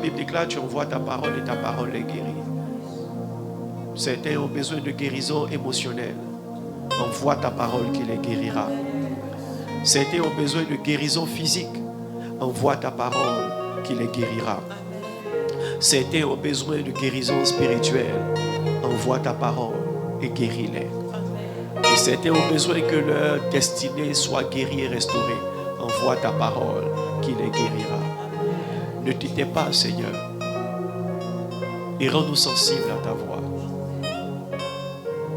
La Bible déclare, tu envoies ta parole et ta parole les guérit. Certains ont besoin de guérison émotionnelle. Envoie ta parole qui les guérira. Certains ont besoin de guérison physique. Envoie ta parole qui les guérira. Certains ont besoin de guérison spirituelle. Envoie ta parole et guéris-les. Et certains ont besoin que leur destinée soit guérie et restaurée. Envoie ta parole qui les guérira. Ne te tais pas, Seigneur. Et rends-nous sensibles à ta voix.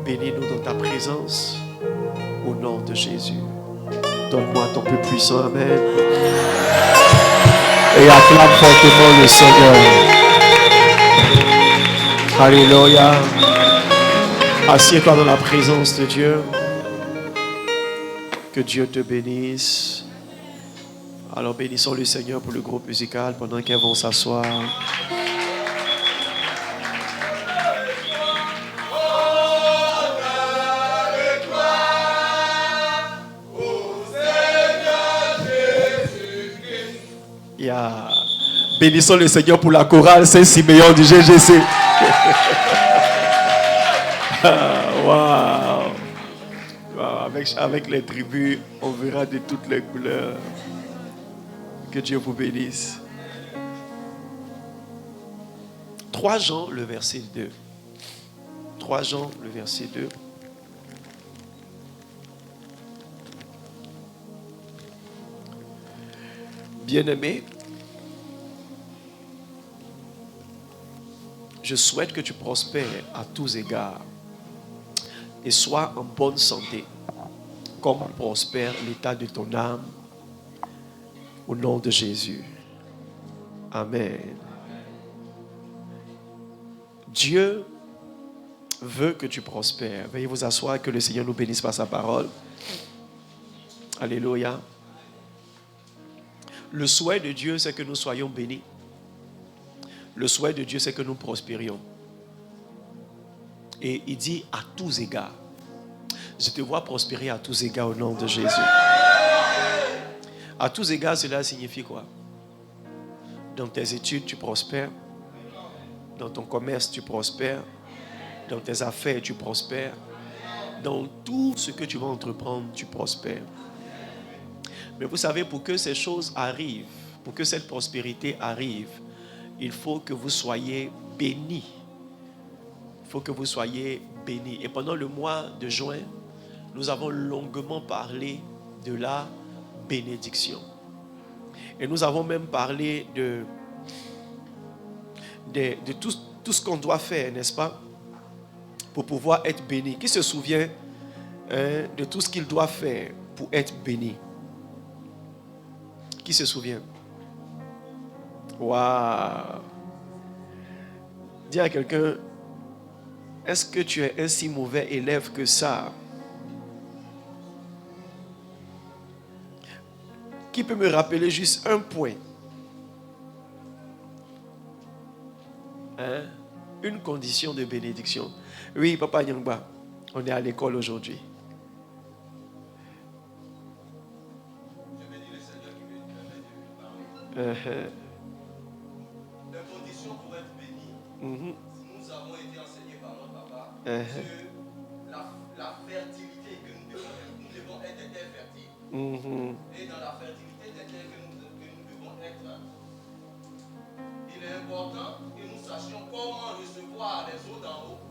Bénis-nous dans ta présence. Au nom de Jésus. Donne-moi ton plus puissant Amen. Et acclame fortement le Seigneur. Alléluia. Assieds-toi dans la présence de Dieu. Que Dieu te bénisse. Alors bénissons le Seigneur pour le groupe musical pendant qu'ils vont s'asseoir. Yeah. Bénissons le Seigneur pour la chorale Saint-Siméon du GGC. Wow. Avec les tribus, on verra de toutes les couleurs. Que Dieu vous bénisse. 3 Jean, le verset 2. 3 Jean, le verset 2. Bien-aimé, je souhaite que tu prospères à tous égards et sois en bonne santé, comme prospère l'état de ton âme, au nom de Jésus. Amen. Dieu veut que tu prospères. Veuillez vous asseoir, que le Seigneur nous bénisse par sa parole. Alléluia. Le souhait de Dieu, c'est que nous soyons bénis. Le souhait de Dieu, c'est que nous prospérions. Et il dit à tous égards. Je te vois prospérer à tous égards au nom de Jésus. À tous égards, cela signifie quoi? Dans tes études, tu prospères. Dans ton commerce, tu prospères. Dans tes affaires, tu prospères. Dans tout ce que tu vas entreprendre, tu prospères. Mais vous savez, pour que ces choses arrivent, pour que cette prospérité arrive, il faut que vous soyez bénis. Il faut que vous soyez bénis. Et pendant le mois de juin, nous avons longuement parlé de la bénédiction. Et nous avons même parlé de tout ce qu'on doit faire, n'est-ce pas, pour pouvoir être béni. Qui se souvient de tout ce qu'il doit faire pour être béni? Qui se souvient? Waouh! Dis à quelqu'un, est-ce que tu es un si mauvais élève que ça? Qui peut me rappeler juste un point? Une condition de bénédiction. Oui, Papa Nyangba, on est à l'école aujourd'hui. Les conditions pour être bénis, nous avons été enseignés par notre papa sur la fertilité, que nous devons être des terres fertiles. Et dans la fertilité des terres que nous devons être, il est important que nous sachions comment recevoir les eaux d'en haut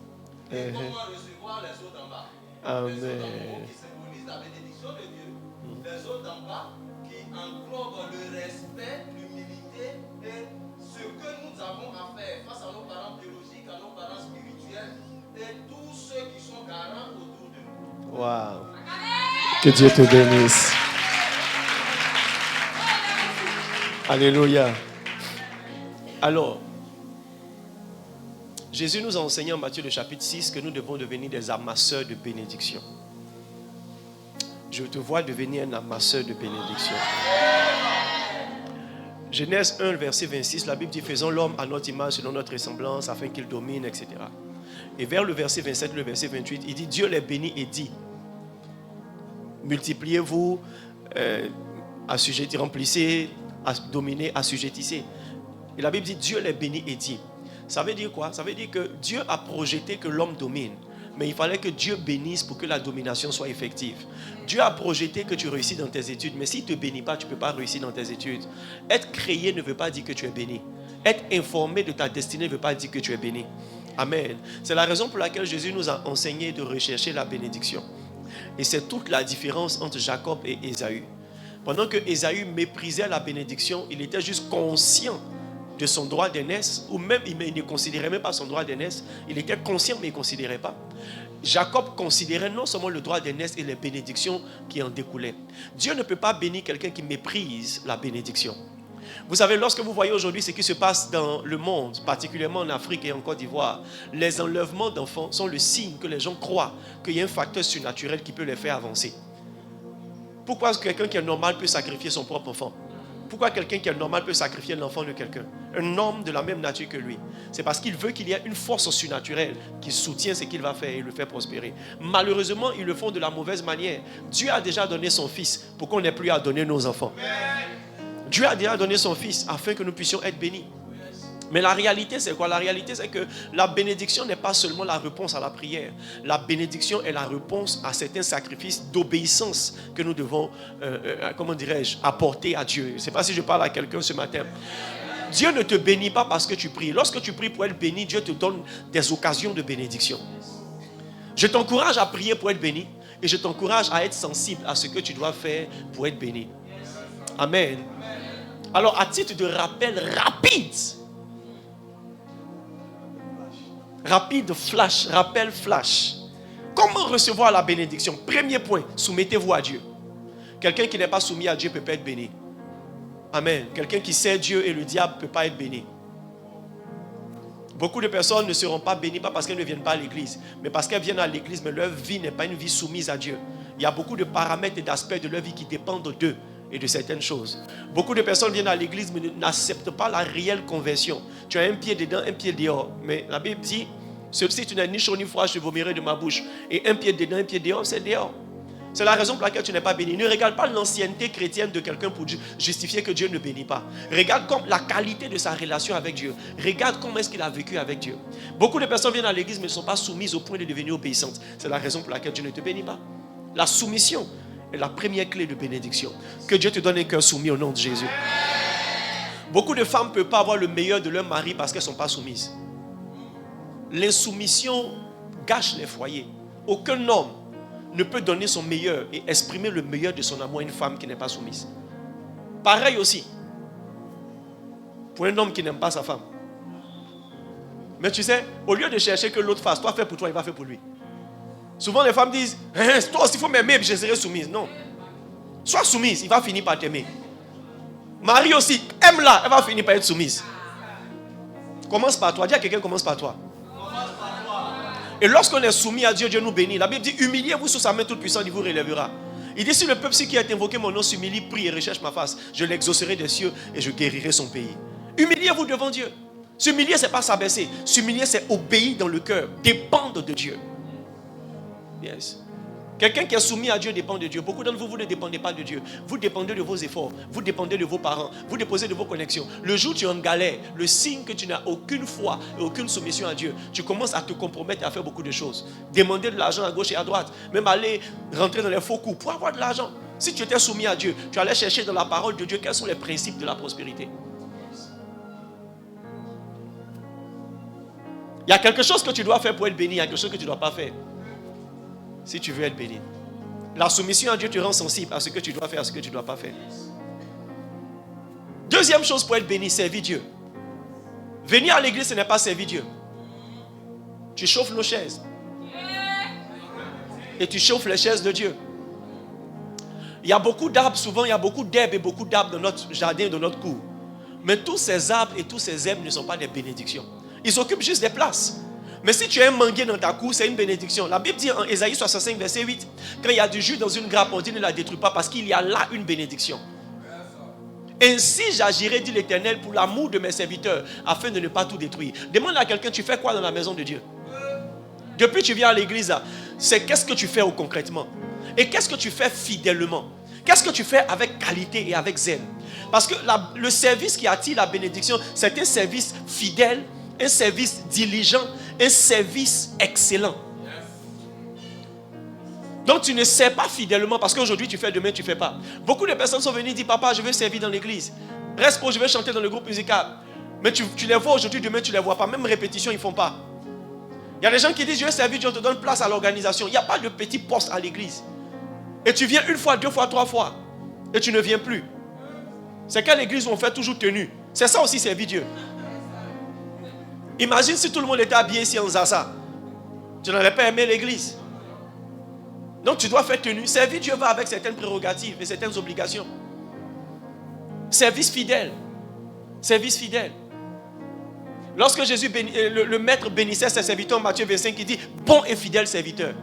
et comment recevoir les eaux d'en bas. Amen. Les eaux d'en haut qui symbolisent la bénédiction de Dieu, les eaux d'en bas qui englobe le respect, l'humilité et ce que nous avons à faire face à nos parents biologiques, à nos parents spirituels et tous ceux qui sont garants autour de nous. Wow. Que Dieu te bénisse. Alléluia. Alors, Jésus nous a enseigné en Matthieu le chapitre 6 que nous devons devenir des amasseurs de bénédiction. Je te vois devenir un amasseur de bénédiction. Genèse 1, verset 26, la Bible dit, faisons l'homme à notre image, selon notre ressemblance, afin qu'il domine, etc. Et vers le verset 27, le verset 28, il dit, Dieu les bénit et dit, multipliez-vous, assujettissez, remplissez, dominez, assujettissez. Et la Bible dit Dieu les bénit et dit. Ça veut dire quoi? Ça veut dire que Dieu a projeté que l'homme domine. Mais il fallait que Dieu bénisse pour que la domination soit effective. Dieu a projeté que tu réussis dans tes études. Mais s'il ne te bénit pas, tu ne peux pas réussir dans tes études. Être créé ne veut pas dire que tu es béni. Être informé de ta destinée ne veut pas dire que tu es béni. Amen. C'est la raison pour laquelle Jésus nous a enseigné de rechercher la bénédiction. Et c'est toute la différence entre Jacob et Ésaü. Pendant que Ésaü méprisait la bénédiction, il était juste conscient de son droit d'aînesse, ou même il ne considérait même pas son droit d'aînesse. Il était conscient mais il ne considérait pas. Jacob considérait non seulement le droit d'aînesse et les bénédictions qui en découlaient. Dieu ne peut pas bénir quelqu'un qui méprise la bénédiction. Vous savez, lorsque vous voyez aujourd'hui ce qui se passe dans le monde, particulièrement en Afrique et en Côte d'Ivoire, les enlèvements d'enfants sont le signe que les gens croient qu'il y a un facteur surnaturel qui peut les faire avancer. Pourquoi quelqu'un qui est normal peut sacrifier son propre enfant? Pourquoi quelqu'un qui est normal peut sacrifier l'enfant de quelqu'un? Un homme de la même nature que lui. C'est parce qu'il veut qu'il y ait une force surnaturelle qui soutient ce qu'il va faire et le fait prospérer. Malheureusement, ils le font de la mauvaise manière. Dieu a déjà donné son fils pour qu'on n'ait plus à donner nos enfants. Dieu a déjà donné son fils afin que nous puissions être bénis. Mais la réalité, c'est quoi? La réalité, c'est que la bénédiction n'est pas seulement la réponse à la prière. La bénédiction est la réponse à certains sacrifices d'obéissance que nous devons, apporter à Dieu. Je ne sais pas si je parle à quelqu'un ce matin. Dieu ne te bénit pas parce que tu pries. Lorsque tu pries pour être béni, Dieu te donne des occasions de bénédiction. Je t'encourage à prier pour être béni et je t'encourage à être sensible à ce que tu dois faire pour être béni. Amen. Alors, à titre de rappel rapide flash, rappel flash. Comment recevoir la bénédiction? Premier point, soumettez-vous à Dieu. Quelqu'un qui n'est pas soumis à Dieu ne peut pas être béni. Amen. Quelqu'un qui sait Dieu et le diable ne peut pas être béni. Beaucoup de personnes ne seront pas bénies, pas parce qu'elles ne viennent pas à l'église, mais parce qu'elles viennent à l'église, mais leur vie n'est pas une vie soumise à Dieu. Il y a beaucoup de paramètres et d'aspects de leur vie qui dépendent d'eux et de certaines choses. Beaucoup de personnes viennent à l'église, mais n'acceptent pas la réelle conversion. Tu as un pied dedans, un pied dehors. Mais la Bible dit, si tu n'es ni chaud ni froid, je vomirai de ma bouche. Et un pied dedans, un pied dehors, c'est dehors. C'est la raison pour laquelle tu n'es pas béni. Ne regarde pas l'ancienneté chrétienne de quelqu'un pour justifier que Dieu ne bénit pas. Regarde comme la qualité de sa relation avec Dieu. Regarde comment est-ce qu'il a vécu avec Dieu. Beaucoup de personnes viennent à l'église mais ne sont pas soumises au point de devenir obéissantes. C'est la raison pour laquelle Dieu ne te bénit pas. La soumission est la première clé de bénédiction. Que Dieu te donne un cœur soumis au nom de Jésus. Beaucoup de femmes ne peuvent pas avoir le meilleur de leur mari parce qu'elles ne sont pas soumises. L'insoumission gâche les foyers. Aucun homme ne peut donner son meilleur et exprimer le meilleur de son amour à une femme qui n'est pas soumise. Pareil aussi pour un homme qui n'aime pas sa femme. Mais tu sais, au lieu de chercher que l'autre fasse, toi fais pour toi, il va faire pour lui. Souvent les femmes disent, toi aussi il faut m'aimer et je serai soumise. Non. Sois soumise, il va finir par t'aimer. Marie aussi, aime-la, elle va finir par être soumise. Commence par toi, dis à quelqu'un commence par toi. Et lorsqu'on est soumis à Dieu, Dieu nous bénit. La Bible dit, humiliez-vous sous sa main toute puissante, il vous relèvera. Il dit, si le peuple qui a invoqué mon nom s'humilie, prie et recherche ma face, je l'exaucerai des cieux et je guérirai son pays. Humiliez-vous devant Dieu. S'humilier, ce n'est pas s'abaisser. S'humilier, c'est obéir dans le cœur, dépendre de Dieu. Yes. Quelqu'un qui est soumis à Dieu dépend de Dieu. Beaucoup d'entre vous, vous ne dépendez pas de Dieu. Vous dépendez de vos efforts. Vous dépendez de vos parents. Vous déposez de vos connexions. Le jour où tu es en galère, le signe que tu n'as aucune foi et aucune soumission à Dieu, tu commences à te compromettre et à faire beaucoup de choses. Demander de l'argent à gauche et à droite. Même aller rentrer dans les faux coups pour avoir de l'argent. Si tu étais soumis à Dieu, tu allais chercher dans la parole de Dieu quels sont les principes de la prospérité. Il y a quelque chose que tu dois faire pour être béni. Il y a quelque chose que tu ne dois pas faire. Si tu veux être béni. La soumission à Dieu te rend sensible à ce que tu dois faire, à ce que tu ne dois pas faire. Deuxième chose pour être béni, servir Dieu. Venir à l'église, ce n'est pas servir Dieu. Tu chauffes nos chaises. Et tu chauffes les chaises de Dieu. Il y a beaucoup d'arbres, souvent il y a beaucoup d'herbes et beaucoup d'arbres dans notre jardin, dans notre cour. Mais tous ces arbres et tous ces herbes ne sont pas des bénédictions. Ils occupent juste des places. Mais si tu as un manguier dans ta cour, c'est une bénédiction. La Bible dit en Ésaïe 65, verset 8, quand il y a du jus dans une grappe, on dit ne la détruis pas parce qu'il y a là une bénédiction. Ainsi j'agirai, dit l'Éternel, pour l'amour de mes serviteurs, afin de ne pas tout détruire. Demande à quelqu'un, tu fais quoi dans la maison de Dieu? Depuis que tu viens à l'église, c'est qu'est-ce que tu fais concrètement? Et qu'est-ce que tu fais fidèlement? Qu'est-ce que tu fais avec qualité et avec zèle? Parce que le service qui attire la bénédiction, c'est un service fidèle, un service diligent, un service excellent. Donc tu ne sers pas fidèlement parce qu'aujourd'hui tu fais, demain tu ne fais pas. Beaucoup de personnes sont venues et disent, papa, je veux servir dans l'église. Reste pour, je vais chanter dans le groupe musical. Mais tu les vois aujourd'hui, demain tu ne les vois pas. Même répétition, ils ne font pas. Il y a des gens qui disent, je vais servir, Dieu te donne place à l'organisation. Il n'y a pas de petit poste à l'église. Et tu viens une fois, deux fois, trois fois. Et tu ne viens plus. C'est quelle église où on fait toujours tenue. C'est ça aussi servir Dieu. Imagine si tout le monde était habillé ici en Zaza. Tu n'aurais pas aimé l'église. Donc tu dois faire tenue. Servir Dieu va avec certaines prérogatives et certaines obligations. Service fidèle. Service fidèle. Lorsque Jésus le maître bénissait ses serviteurs, Matthieu 25, il dit, bon et fidèle serviteur.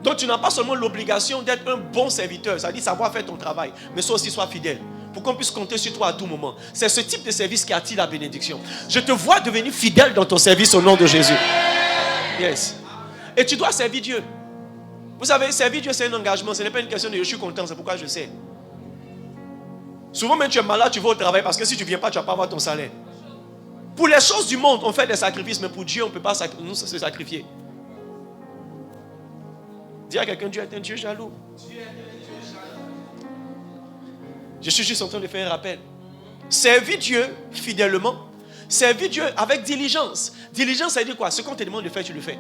Donc tu n'as pas seulement l'obligation d'être un bon serviteur, ça dit savoir faire ton travail, mais sois aussi fidèle, pour qu'on puisse compter sur toi à tout moment. C'est ce type de service qui attire la bénédiction. Je te vois devenir fidèle dans ton service au nom de Jésus. Yes. Et tu dois servir Dieu. Vous savez, servir Dieu, c'est un engagement. Ce n'est pas une question de je suis content, c'est pourquoi je sais. Souvent, même tu es malade, tu vas au travail parce que si tu ne viens pas, tu ne vas pas avoir ton salaire. Pour les choses du monde, on fait des sacrifices, mais pour Dieu, on ne peut pas se sacrifier. Dis à quelqu'un, Dieu est un Dieu jaloux. Je suis juste en train de faire un rappel. Servir Dieu fidèlement, servir Dieu avec diligence. Diligence, ça veut dire quoi? Ce qu'on te demande de faire, tu le fais.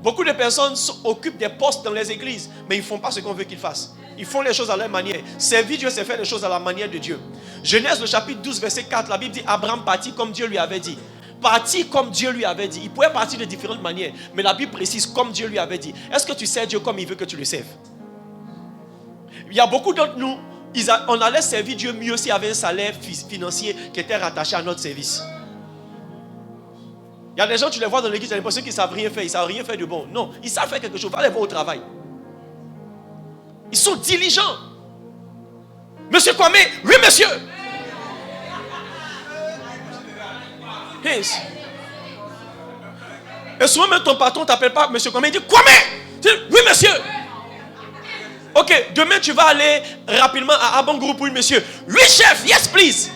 Beaucoup de personnes occupent des postes dans les églises, mais ils ne font pas ce qu'on veut qu'ils fassent. Ils font les choses à leur manière. Servir Dieu, c'est faire les choses à la manière de Dieu. Genèse, le chapitre 12, verset 4, la Bible dit, Abraham partit comme Dieu lui avait dit. Partir comme Dieu lui avait dit. Il pouvait partir de différentes manières, mais la Bible précise comme Dieu lui avait dit. Est-ce que tu sers Dieu comme il veut que tu le serves? Il y a beaucoup d'entre nous, on allait servir Dieu mieux s'il y avait un salaire financier qui était rattaché à notre service. Il y a des gens, tu les vois dans l'église, tu as l'impression qu'ils ne savent rien faire, ils ne savent rien faire de bon. Non, ils savent faire quelque chose, va les voir au travail. Ils sont diligents. Monsieur Kwame, oui monsieur. Yes. Et souvent même ton patron ne t'appelle pas monsieur Kwame, il dit Kwame. Oui monsieur. Ok, demain tu vas aller rapidement à Abanguru pour une monsieur. Oui chef, yes please.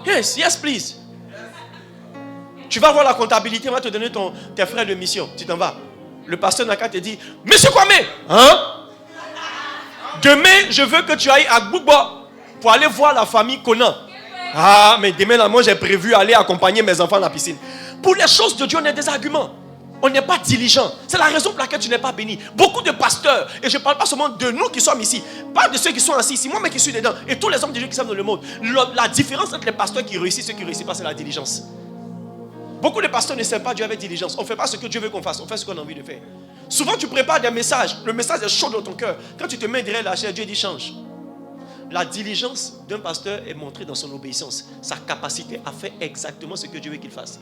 Yes please. Tu vas voir la comptabilité, on va te donner tes frais de mission. Tu t'en vas. Le pasteur Naka te dit, monsieur Kwame, hein? Demain, je veux que tu ailles à Gbugbo pour aller voir la famille Conan. Ah, mais demain, là, moi, j'ai prévu aller accompagner mes enfants à la piscine. Pour les choses de Dieu, on a des arguments. On n'est pas diligent. C'est la raison pour laquelle tu n'es pas béni. Beaucoup de pasteurs, et je ne parle pas seulement de nous qui sommes ici, pas de ceux qui sont assis ici, moi-même qui suis dedans, et tous les hommes de Dieu qui sont dans le monde. La différence entre les pasteurs qui réussissent et ceux qui ne réussissent pas, c'est la diligence. Beaucoup de pasteurs ne servent pas Dieu avec diligence. On ne fait pas ce que Dieu veut qu'on fasse, on fait ce qu'on a envie de faire. Souvent, tu prépares des messages, le message est chaud dans ton cœur. Quand tu te mets derrière la chair, Dieu dit change. La diligence d'un pasteur est montrée dans son obéissance, sa capacité à faire exactement ce que Dieu veut qu'il fasse.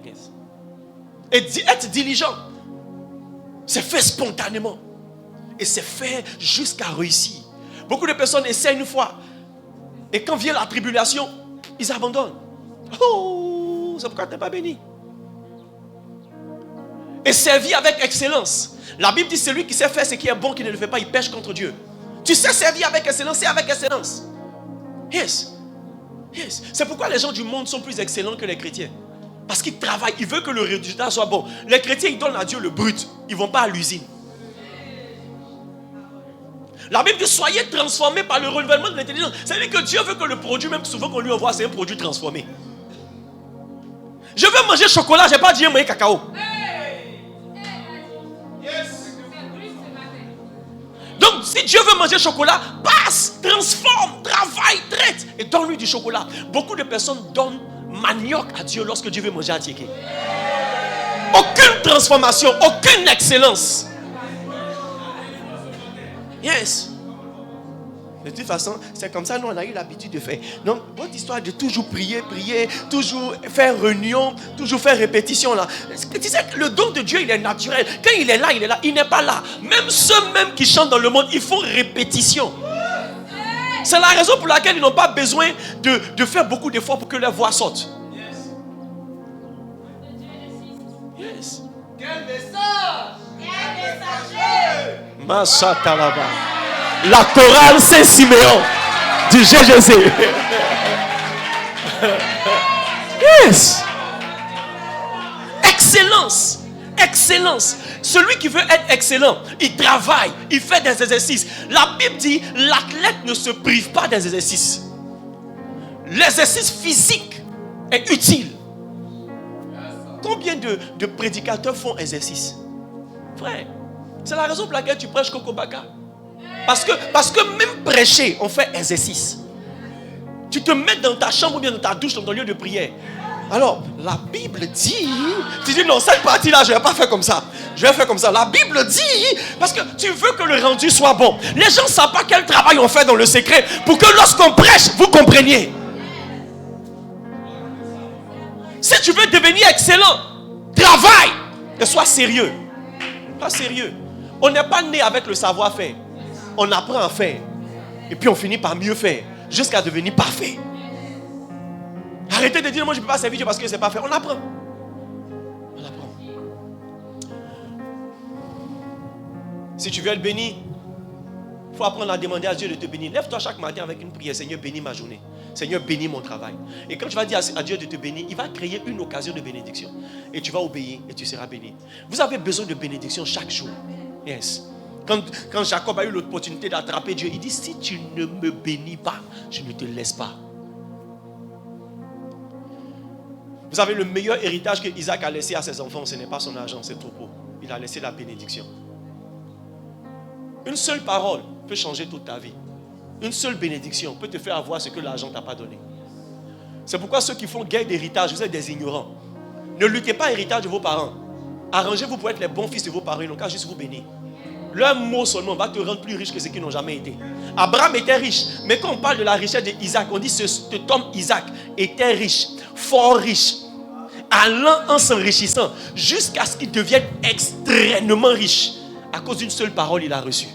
Yes. Et être diligent, c'est fait spontanément. Et c'est fait jusqu'à réussir. Beaucoup de personnes essaient une fois. Et quand vient la tribulation, ils abandonnent. Oh, c'est pourquoi tu n'es pas béni. Et servir avec excellence. La Bible dit celui qui sait faire ce qui est bon, qui ne le fait pas, il pêche contre Dieu. Tu sais servir avec excellence, c'est avec excellence. Yes. C'est pourquoi les gens du monde sont plus excellents que les chrétiens. Parce qu'ils travaillent, ils veulent que le résultat soit bon. Les chrétiens, ils donnent à Dieu le brut. Ils ne vont pas à l'usine. La Bible dit soyez transformés par le renouvellement de l'intelligence. C'est-à-dire que Dieu veut que le produit, même souvent qu'on lui envoie, c'est un produit transformé. Je veux manger chocolat, je n'ai pas dit manger cacao. Donc si Dieu veut manger chocolat, passe, transforme, travaille, traite et donne-lui du chocolat. Beaucoup de personnes donnent manioc à Dieu lorsque Dieu veut manger à Tiéké. Aucune transformation, aucune excellence. Yes. De toute façon, c'est comme ça nous on a eu l'habitude de faire. Donc, votre histoire de toujours prier, toujours faire réunion, toujours faire répétition là. Tu sais que le don de Dieu, il est naturel. Quand il est là, il n'est pas là. Même ceux-mêmes qui chantent dans le monde, ils font répétition. C'est la raison pour laquelle ils n'ont pas besoin de faire beaucoup d'efforts pour que leur voix sorte. Yes. Quel message! Quel messager! Masatalaba. La chorale Saint-Siméon du GGC. Yes. Excellence. Excellence. Celui qui veut être excellent, il travaille, il fait des exercices. La Bible dit, l'athlète ne se prive pas des exercices. L'exercice physique est utile. Combien de prédicateurs font exercice? Frère, c'est la raison pour laquelle tu prêches Kokobaka. Parce que même prêcher, on fait exercice. Tu te mets dans ta chambre ou bien dans ta douche, dans ton lieu de prière. Alors, la Bible dit... Tu dis non, cette partie-là, je ne vais pas faire comme ça. Je vais faire comme ça. La Bible dit... Parce que tu veux que le rendu soit bon. Les gens ne savent pas quel travail on fait dans le secret pour que lorsqu'on prêche, vous compreniez. Si tu veux devenir excellent, travaille et sois sérieux. Pas sérieux. On n'est pas né avec le savoir-faire. On apprend à faire. Et puis on finit par mieux faire. Jusqu'à devenir parfait. Arrêtez de dire moi je ne peux pas servir Dieu parce que c'est pas fait. On apprend. On apprend. Si tu veux être béni, il faut apprendre à demander à Dieu de te bénir. Lève-toi chaque matin avec une prière. Seigneur, bénis ma journée. Seigneur, bénis mon travail. Et quand tu vas dire à Dieu de te bénir, il va créer une occasion de bénédiction. Et tu vas obéir et tu seras béni. Vous avez besoin de bénédiction chaque jour. Yes. Quand Jacob a eu l'opportunité d'attraper Dieu, il dit, si tu ne me bénis pas, je ne te laisse pas. Vous savez, le meilleur héritage que Isaac a laissé à ses enfants, ce n'est pas son argent, c'est trop beau. Il a laissé la bénédiction. Une seule parole peut changer toute ta vie. Une seule bénédiction peut te faire avoir ce que l'argent ne t'a pas donné. C'est pourquoi ceux qui font guerre d'héritage, vous êtes des ignorants. Ne luttez pas l'héritage de vos parents. Arrangez-vous pour être les bons fils de vos parents, ils n'ont qu'à juste vous bénir. Leur mot seulement va te rendre plus riche que ceux qui n'ont jamais été. Abraham était riche, mais quand on parle de la richesse d'Isaac, on dit que cet homme Isaac était riche, fort riche, allant en s'enrichissant jusqu'à ce qu'il devienne extrêmement riche. À cause d'une seule parole, il a reçu.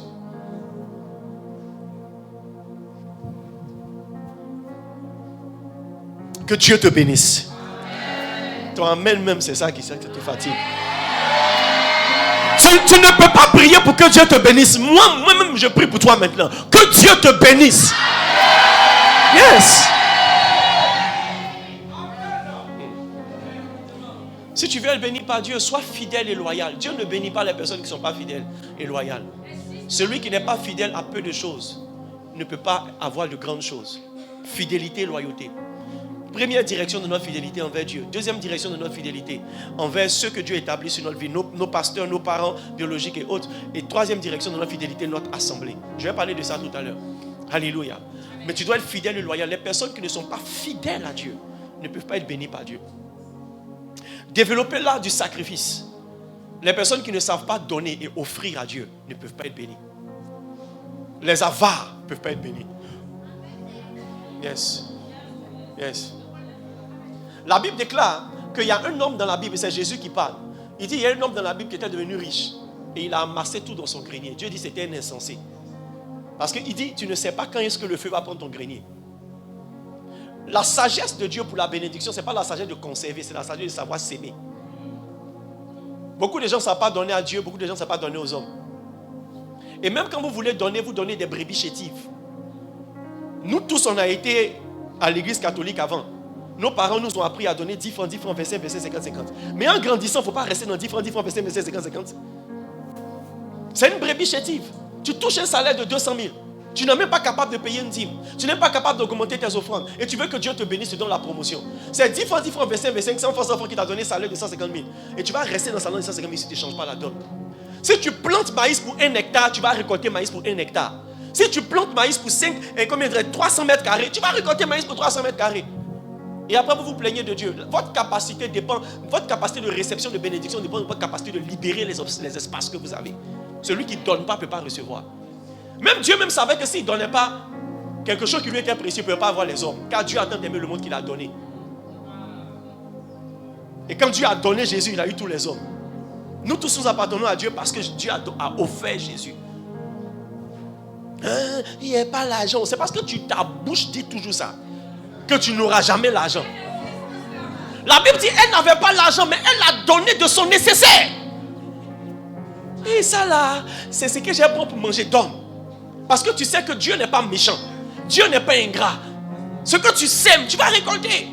Que Dieu te bénisse. Ton amen même, c'est ça qui te fatigue. Tu ne peux pas prier pour que Dieu te bénisse. Moi-même, je prie pour toi maintenant. Que Dieu te bénisse. Yes. Si tu veux être béni par Dieu, sois fidèle et loyal. Dieu ne bénit pas les personnes qui ne sont pas fidèles et loyales. Celui qui n'est pas fidèle à peu de choses ne peut pas avoir de grandes choses. Fidélité et loyauté. Première direction de notre fidélité envers Dieu. Deuxième direction de notre fidélité envers ceux que Dieu établit sur notre vie. Nos pasteurs, nos parents biologiques et autres. Et troisième direction de notre fidélité, notre assemblée. Je vais parler de ça tout à l'heure. Alléluia. Mais tu dois être fidèle et loyal. Les personnes qui ne sont pas fidèles à Dieu ne peuvent pas être bénies par Dieu. Développer l'art du sacrifice. Les personnes qui ne savent pas donner et offrir à Dieu ne peuvent pas être bénies. Les avares ne peuvent pas être bénis. Yes. Yes. La Bible déclare qu'il y a un homme dans la Bible, et c'est Jésus qui parle. Il dit, il y a un homme dans la Bible qui était devenu riche. Et il a amassé tout dans son grenier. Dieu dit, c'était un insensé. Parce qu'il dit, tu ne sais pas quand est-ce que le feu va prendre ton grenier. La sagesse de Dieu pour la bénédiction, ce n'est pas la sagesse de conserver, c'est la sagesse de savoir s'aimer. Beaucoup de gens ne savent pas donner à Dieu, beaucoup de gens ne savent pas donner aux hommes. Et même quand vous voulez donner, vous donnez des brebis chétives. Nous tous, on a été à l'église catholique avant. Nos parents nous ont appris à donner 10 francs, 25, 50, 50. Mais en grandissant, il ne faut pas rester dans 10 francs, 25, 50, 50. C'est une brebis chétive. Tu touches un salaire de 200 000. Tu n'es même pas capable de payer une dîme. Tu n'es pas capable d'augmenter tes offrandes. Et tu veux que Dieu te bénisse, te donne la promotion. C'est 10 francs, 25, 100 francs qui t'a donné un salaire de 150 000. Et tu vas rester dans le salaire de 150 000 si tu ne changes pas la donne. Si tu plantes maïs pour 1 hectare, tu vas récolter maïs pour 1 hectare. Si tu plantes maïs pour 300 mètres carrés, tu vas récolter maïs pour 300 mètres carrés. Et après, vous vous plaignez de Dieu. Votre capacité dépend, votre capacité de réception de bénédiction dépend de votre capacité de libérer les espaces que vous avez. Celui qui ne donne pas ne peut pas recevoir. Même Dieu même savait que s'il ne donnait pas quelque chose qui lui était précieux, il ne pouvait pas avoir les hommes. Car Dieu a tant aimé le monde qu'il a donné. Et quand Dieu a donné Jésus, il a eu tous les hommes. Nous tous nous appartenons à Dieu parce que Dieu a offert Jésus. Il n'y a pas l'argent. C'est parce que ta bouche dit toujours ça. Que tu n'auras jamais l'argent. La Bible dit, elle n'avait pas l'argent, mais elle a donné de son nécessaire. Et ça là, c'est ce que j'ai bon pour manger. Donne. Parce que tu sais que Dieu n'est pas méchant. Dieu n'est pas ingrat. Ce que tu sèmes, tu vas récolter.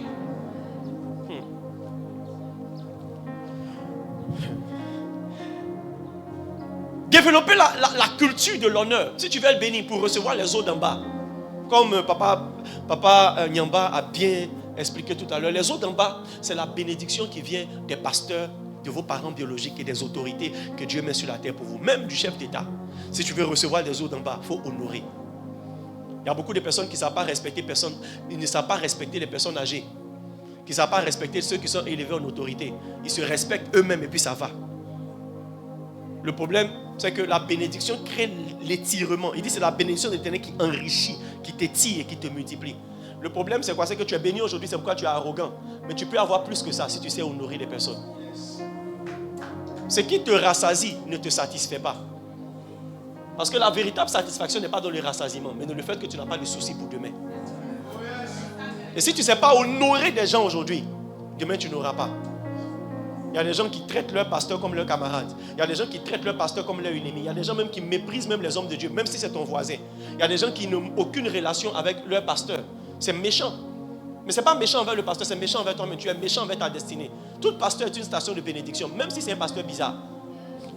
Développer la culture de l'honneur. Si tu veux être béni pour recevoir les eaux d'en bas. Comme papa Nyamba a bien expliqué tout à l'heure. Les eaux d'en bas, c'est la bénédiction qui vient des pasteurs, de vos parents biologiques et des autorités que Dieu met sur la terre pour vous. Même du chef d'État. Si tu veux recevoir les eaux d'en bas, il faut honorer. Il y a beaucoup de personnes qui ne savent pas respecter personne. Ils ne savent pas respecter les personnes âgées. Qui ne savent pas respecter ceux qui sont élevés en autorité. Ils se respectent eux-mêmes et puis ça va. Le problème, c'est que la bénédiction crée l'étirement. Il dit que c'est la bénédiction de l'Éternel qui enrichit, qui t'étire et qui te multiplie. Le problème, c'est quoi? C'est que tu es béni aujourd'hui, c'est pourquoi tu es arrogant. Mais tu peux avoir plus que ça si tu sais honorer les personnes. Ce qui te rassasie ne te satisfait pas. Parce que la véritable satisfaction n'est pas dans le rassasiement, mais dans le fait que tu n'as pas de soucis pour demain. Et si tu ne sais pas honorer des gens aujourd'hui, demain tu n'auras pas. Il y a des gens qui traitent leur pasteur comme leur camarade. Il y a des gens qui traitent leur pasteur comme leur ennemi. Il y a des gens même qui méprisent même les hommes de Dieu, même si c'est ton voisin. Il y a des gens qui n'ont aucune relation avec leur pasteur. C'est méchant. Mais ce n'est pas méchant envers le pasteur, c'est méchant envers toi, mais tu es méchant envers ta destinée. Tout pasteur est une station de bénédiction, même si c'est un pasteur bizarre.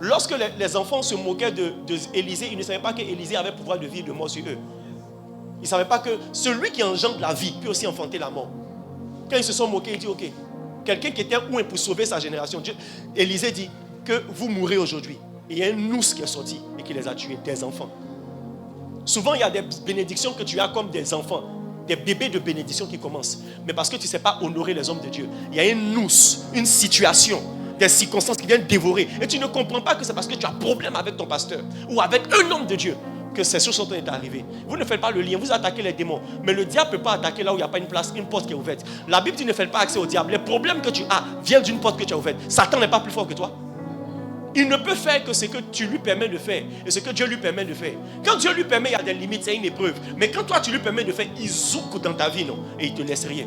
Lorsque les enfants se moquaient d'Élisée, ils ne savaient pas qu'Élisée avait le pouvoir de vie et de mort sur eux. Ils ne savaient pas que celui qui engendre la vie peut aussi enfanter la mort. Quand ils se sont moqués, il dit ok. Quelqu'un qui était loin pour sauver sa génération. Élisée dit que vous mourrez aujourd'hui. Et il y a un nous qui est sorti et qui les a tués, des enfants. Souvent, il y a des bénédictions que tu as comme des enfants, des bébés de bénédiction qui commencent. Mais parce que tu ne sais pas honorer les hommes de Dieu, il y a un nous, une situation, des circonstances qui viennent dévorer. Et tu ne comprends pas que c'est parce que tu as problème avec ton pasteur ou avec un homme de Dieu que ces choses sont arrivées. Vous ne faites pas le lien, vous attaquez les démons. Mais le diable ne peut pas attaquer là où il n'y a pas une place, une porte qui est ouverte. La Bible dit ne faites pas accès au diable. Les problèmes que tu as viennent d'une porte que tu as ouverte. Satan n'est pas plus fort que toi. Il ne peut faire que ce que tu lui permets de faire et ce que Dieu lui permet de faire. Quand Dieu lui permet, il y a des limites, c'est une épreuve. Mais quand toi tu lui permets de faire, il zouk dans ta vie, non? Et il ne te laisse rien.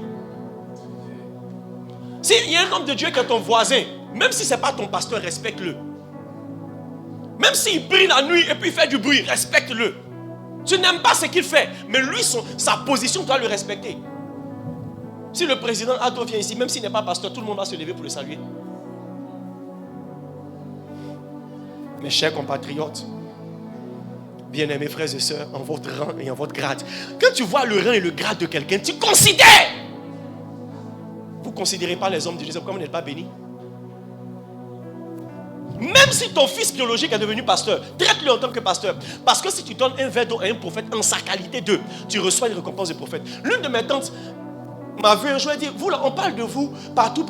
S'il y a un homme de Dieu qui est ton voisin, même si ce n'est pas ton pasteur, respecte-le. Même s'il prie la nuit et puis il fait du bruit, respecte-le. Tu n'aimes pas ce qu'il fait, mais lui, sa position, doit le respecter. Si le président Ado vient ici, même s'il n'est pas pasteur, tout le monde va se lever pour le saluer. Mes chers compatriotes, bien-aimés frères et sœurs, en votre rang et en votre grade, quand tu vois le rang et le grade de quelqu'un, tu considères. Vous ne considérez pas les hommes de Dieu comme vous n'êtes pas bénis. Même si ton fils biologique est devenu pasteur, traite-le en tant que pasteur. Parce que si tu donnes un verre d'eau à un prophète en sa qualité d'eux, tu reçois une récompense de prophète. L'une de mes tantes m'a vu un jour et dit, vous là, on parle de vous partout.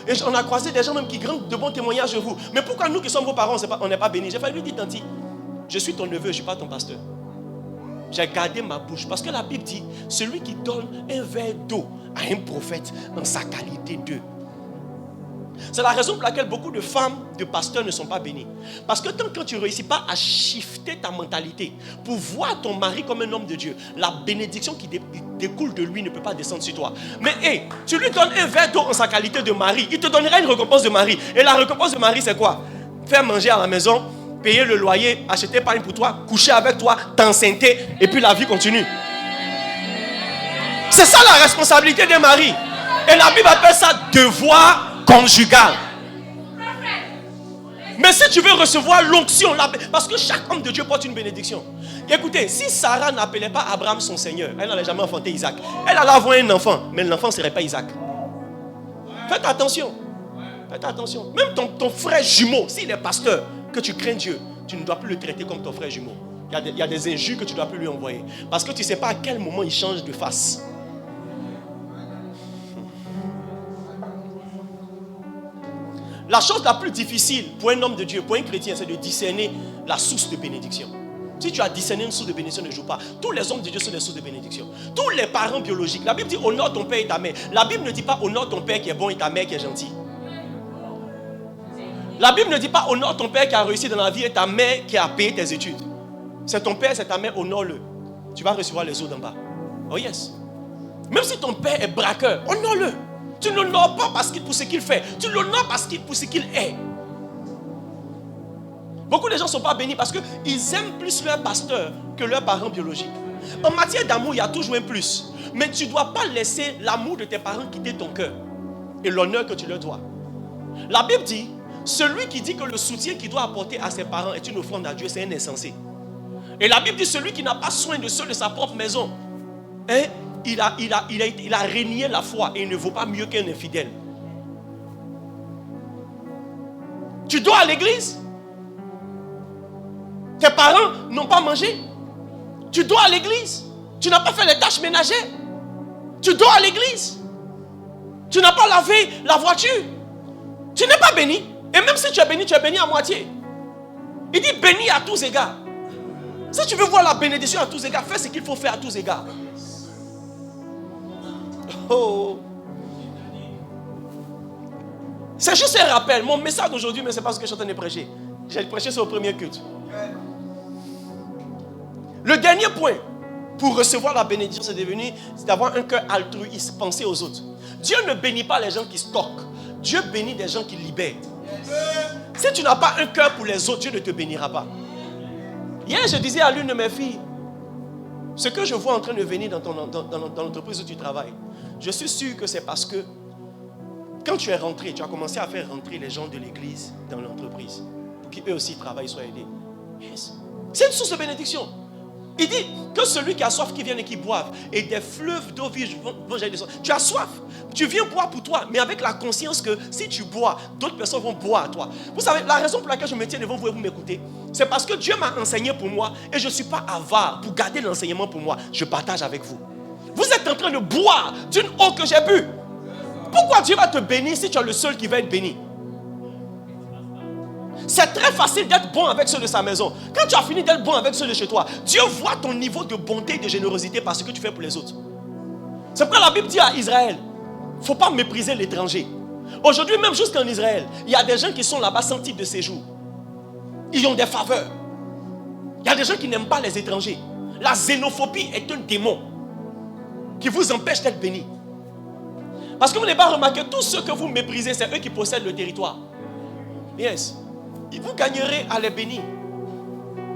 Et on a croisé des gens même qui rendent de bons témoignages de vous. Mais pourquoi nous qui sommes vos parents, on n'est pas bénis? J'ai failli lui dire, tanti, je suis ton neveu, je ne suis pas ton pasteur. J'ai gardé ma bouche. Parce que la Bible dit, celui qui donne un verre d'eau à un prophète en sa qualité d'eux. C'est la raison pour laquelle beaucoup de femmes de pasteurs ne sont pas bénies. Parce que quand tu ne réussis pas à shifter ta mentalité pour voir ton mari comme un homme de Dieu, la bénédiction qui découle de lui ne peut pas descendre sur toi. Mais tu lui donnes un verre d'eau en sa qualité de mari, il te donnera une récompense de mari. Et la récompense de mari, c'est quoi? Faire manger à la maison, payer le loyer, acheter pain pour toi, coucher avec toi, t'enceinte, et puis la vie continue. C'est ça la responsabilité des maris. Et la Bible appelle ça devoir conjugal. Mais si tu veux recevoir l'onction, parce que chaque homme de Dieu porte une bénédiction. Écoutez, si Sarah n'appelait pas Abraham son Seigneur, elle n'allait jamais enfanter Isaac. Elle allait avoir un enfant, mais l'enfant ne serait pas Isaac. Faites attention. Faites attention. Même ton frère jumeau, s'il est pasteur, que tu crains Dieu, tu ne dois plus le traiter comme ton frère jumeau. Il y a des injures que tu ne dois plus lui envoyer. Parce que tu ne sais pas à quel moment il change de face. La chose la plus difficile pour un homme de Dieu, pour un chrétien, c'est de discerner la source de bénédiction. Si tu as discerné une source de bénédiction, ne joue pas. Tous les hommes de Dieu sont des sources de bénédiction. Tous les parents biologiques. La Bible dit honore ton père et ta mère. La Bible ne dit pas honore ton père qui est bon et ta mère qui est gentille. La Bible ne dit pas honore ton père qui a réussi dans la vie et ta mère qui a payé tes études. C'est ton père, c'est ta mère, honore-le. Tu vas recevoir les eaux d'en bas. Oh yes. Même si ton père est braqueur, honore-le. Tu ne l'honores pas pour ce qu'il fait. Tu l'honores pour ce qu'il est. Beaucoup de gens ne sont pas bénis parce qu'ils aiment plus leur pasteur que leurs parents biologiques. En matière d'amour, il y a toujours un plus. Mais tu ne dois pas laisser l'amour de tes parents quitter ton cœur et l'honneur que tu leur dois. La Bible dit, celui qui dit que le soutien qu'il doit apporter à ses parents est une offrande à Dieu, c'est un insensé. Et la Bible dit, celui qui n'a pas soin de ceux de sa propre maison, il a renié la foi et il ne vaut pas mieux qu'un infidèle. Tu dois à l'église. Tes parents n'ont pas mangé. Tu dois à l'église. Tu n'as pas fait les tâches ménagères. Tu dois à l'église. Tu n'as pas lavé la voiture. Tu n'es pas béni. Et même si tu es béni à moitié. Il dit béni à tous égards. Si tu veux voir la bénédiction à tous égards, fais ce qu'il faut faire à tous égards. Oh. C'est juste un rappel. Mon message d'aujourd'hui, mais ce n'est pas ce que je suis en train de prêcher. J'ai prêché sur le premier culte. Le dernier point pour recevoir la bénédiction, c'est d'avoir un cœur altruiste, penser aux autres. Dieu ne bénit pas les gens qui stockent. Dieu bénit des gens qui libèrent. Si tu n'as pas un cœur pour les autres, Dieu ne te bénira pas. Hier, je disais à l'une de mes filles, ce que je vois en train de venir dans l'entreprise où tu travailles, je suis sûr que c'est parce que quand tu es rentré, tu as commencé à faire rentrer les gens de l'église dans l'entreprise pour qu'eux aussi travaillent, soient aidés. Yes. C'est une source de bénédiction. Il dit que celui qui a soif, qui vienne et qui boive, et des fleuves d'eau vive vont jaillir de son. Tu as soif, tu viens boire pour toi, mais avec la conscience que si tu bois, d'autres personnes vont boire à toi. Vous savez, la raison pour laquelle je me tiens devant vous et vous m'écoutez, c'est parce que Dieu m'a enseigné pour moi et je ne suis pas avare pour garder l'enseignement pour moi. Je partage avec vous. Vous êtes en train de boire d'une eau que j'ai bu. Pourquoi Dieu va te bénir si tu es le seul qui va être béni? C'est très facile d'être bon avec ceux de sa maison. Quand tu as fini d'être bon avec ceux de chez toi, Dieu voit ton niveau de bonté et de générosité par ce que tu fais pour les autres. C'est pourquoi la Bible dit à Israël, il ne faut pas mépriser l'étranger. Aujourd'hui, même jusqu'en Israël, il y a des gens qui sont là-bas sans titre de séjour. Ils ont des faveurs. Il y a des gens qui n'aiment pas les étrangers. La xénophobie est un démon qui vous empêche d'être béni. Parce que vous n'avez pas remarqué, tous ceux que vous méprisez, c'est eux qui possèdent le territoire. Yes. Vous gagnerez à les bénir.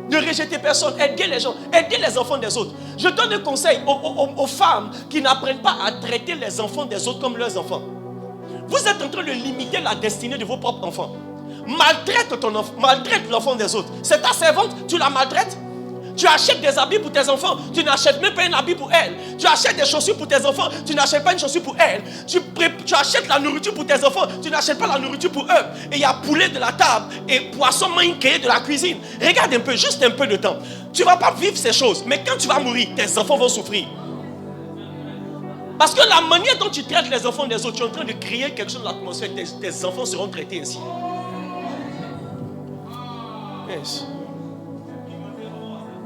Ne rejetez personne, aidez les gens, aidez les enfants des autres. Je donne un conseil aux femmes qui n'apprennent pas à traiter les enfants des autres comme leurs enfants. Vous êtes en train de limiter la destinée de vos propres enfants. Maltraite ton enfant, maltraite l'enfant des autres. C'est ta servante, tu la maltraites. Tu achètes des habits pour tes enfants, tu n'achètes même pas un habit pour elle. Tu achètes des chaussures pour tes enfants, tu n'achètes pas une chaussure pour elle. Tu achètes la nourriture pour tes enfants, tu n'achètes pas la nourriture pour eux. Et il y a poulet de la table et poisson manqué de la cuisine. Regarde un peu, juste un peu de temps. Tu ne vas pas vivre ces choses, mais quand tu vas mourir, tes enfants vont souffrir. Parce que la manière dont tu traites les enfants des autres, tu es en train de créer quelque chose dans l'atmosphère. Tes enfants seront traités ainsi. Yes.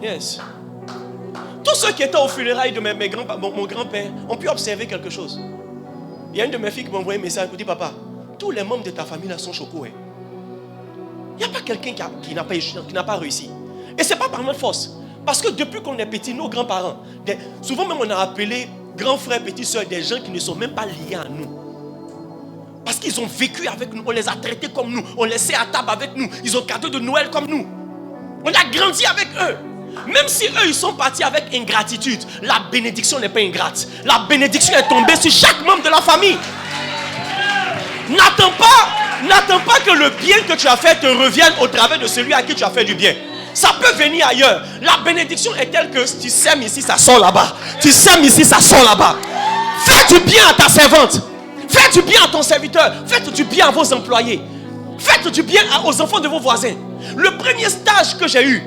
Yes. Tous ceux qui étaient aux funérailles de mon grand-père ont pu observer quelque chose. Il y a une de mes filles qui m'a envoyé un message pour dire, papa, tous les membres de ta famille là sont chocos. Il n'y a pas quelqu'un qui n'a pas réussi. Et ce n'est pas par notre force. Parce que depuis qu'on est petit, nos grands-parents, souvent même on a appelé grands frères, petites soeurs, des gens qui ne sont même pas liés à nous. Parce qu'ils ont vécu avec nous, on les a traités comme nous, on les sait à table avec nous, ils ont cadeau de Noël comme nous. On a grandi avec eux. Même si eux, ils sont partis avec ingratitude, la bénédiction n'est pas ingrate. La bénédiction est tombée sur chaque membre de la famille. N'attends pas que le bien que tu as fait te revienne au travers de celui à qui tu as fait du bien. Ça peut venir ailleurs. La bénédiction est telle que si tu sèmes ici, ça sort là-bas. Tu sèmes ici, ça sort là-bas. Fais du bien à ta servante. Faites du bien à ton serviteur. Faites du bien à vos employés. Faites du bien aux enfants de vos voisins. Le premier stage que j'ai eu,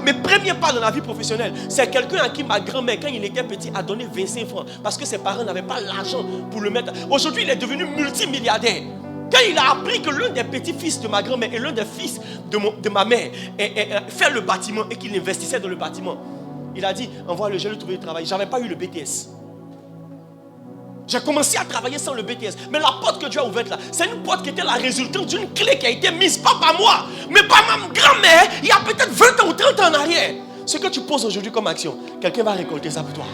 mes premiers pas dans la vie professionnelle, c'est quelqu'un à qui ma grand-mère, quand il était petit, a donné 25 francs parce que ses parents n'avaient pas l'argent pour le mettre. Aujourd'hui, il est devenu multimilliardaire. Quand il a appris que l'un des petits-fils de ma grand-mère et l'un des fils de ma mère fait le bâtiment et qu'il investissait dans le bâtiment, il a dit, envoie-le, je vais lui trouver du travail. Je n'avais pas eu le BTS. J'ai commencé à travailler sans le BTS. Mais la porte que Dieu a ouverte là, c'est une porte qui était la résultante d'une clé qui a été mise, pas par moi, mais par ma grand-mère, il y a peut-être 20 ans ou 30 ans en arrière. Ce que tu poses aujourd'hui comme action, quelqu'un va récolter ça pour toi.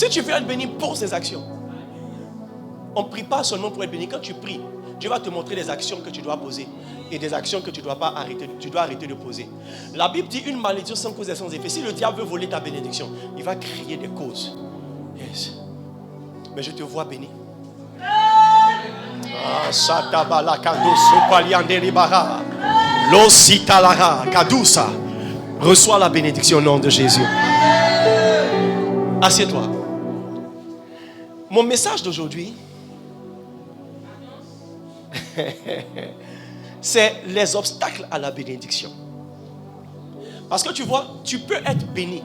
Si tu veux être béni, pose des actions. On ne prie pas seulement pour être béni. Quand tu pries, Dieu va te montrer des actions que tu dois poser et des actions que tu dois pas arrêter. Tu dois arrêter de poser. La Bible dit une malédiction sans cause et sans effet. Si le diable veut voler ta bénédiction, il va créer des causes. Yes. Mais je te vois béni. Reçois la bénédiction au nom de Jésus. Assieds-toi. Mon message d'aujourd'hui, c'est les obstacles à la bénédiction. Parce que tu vois, tu peux être béni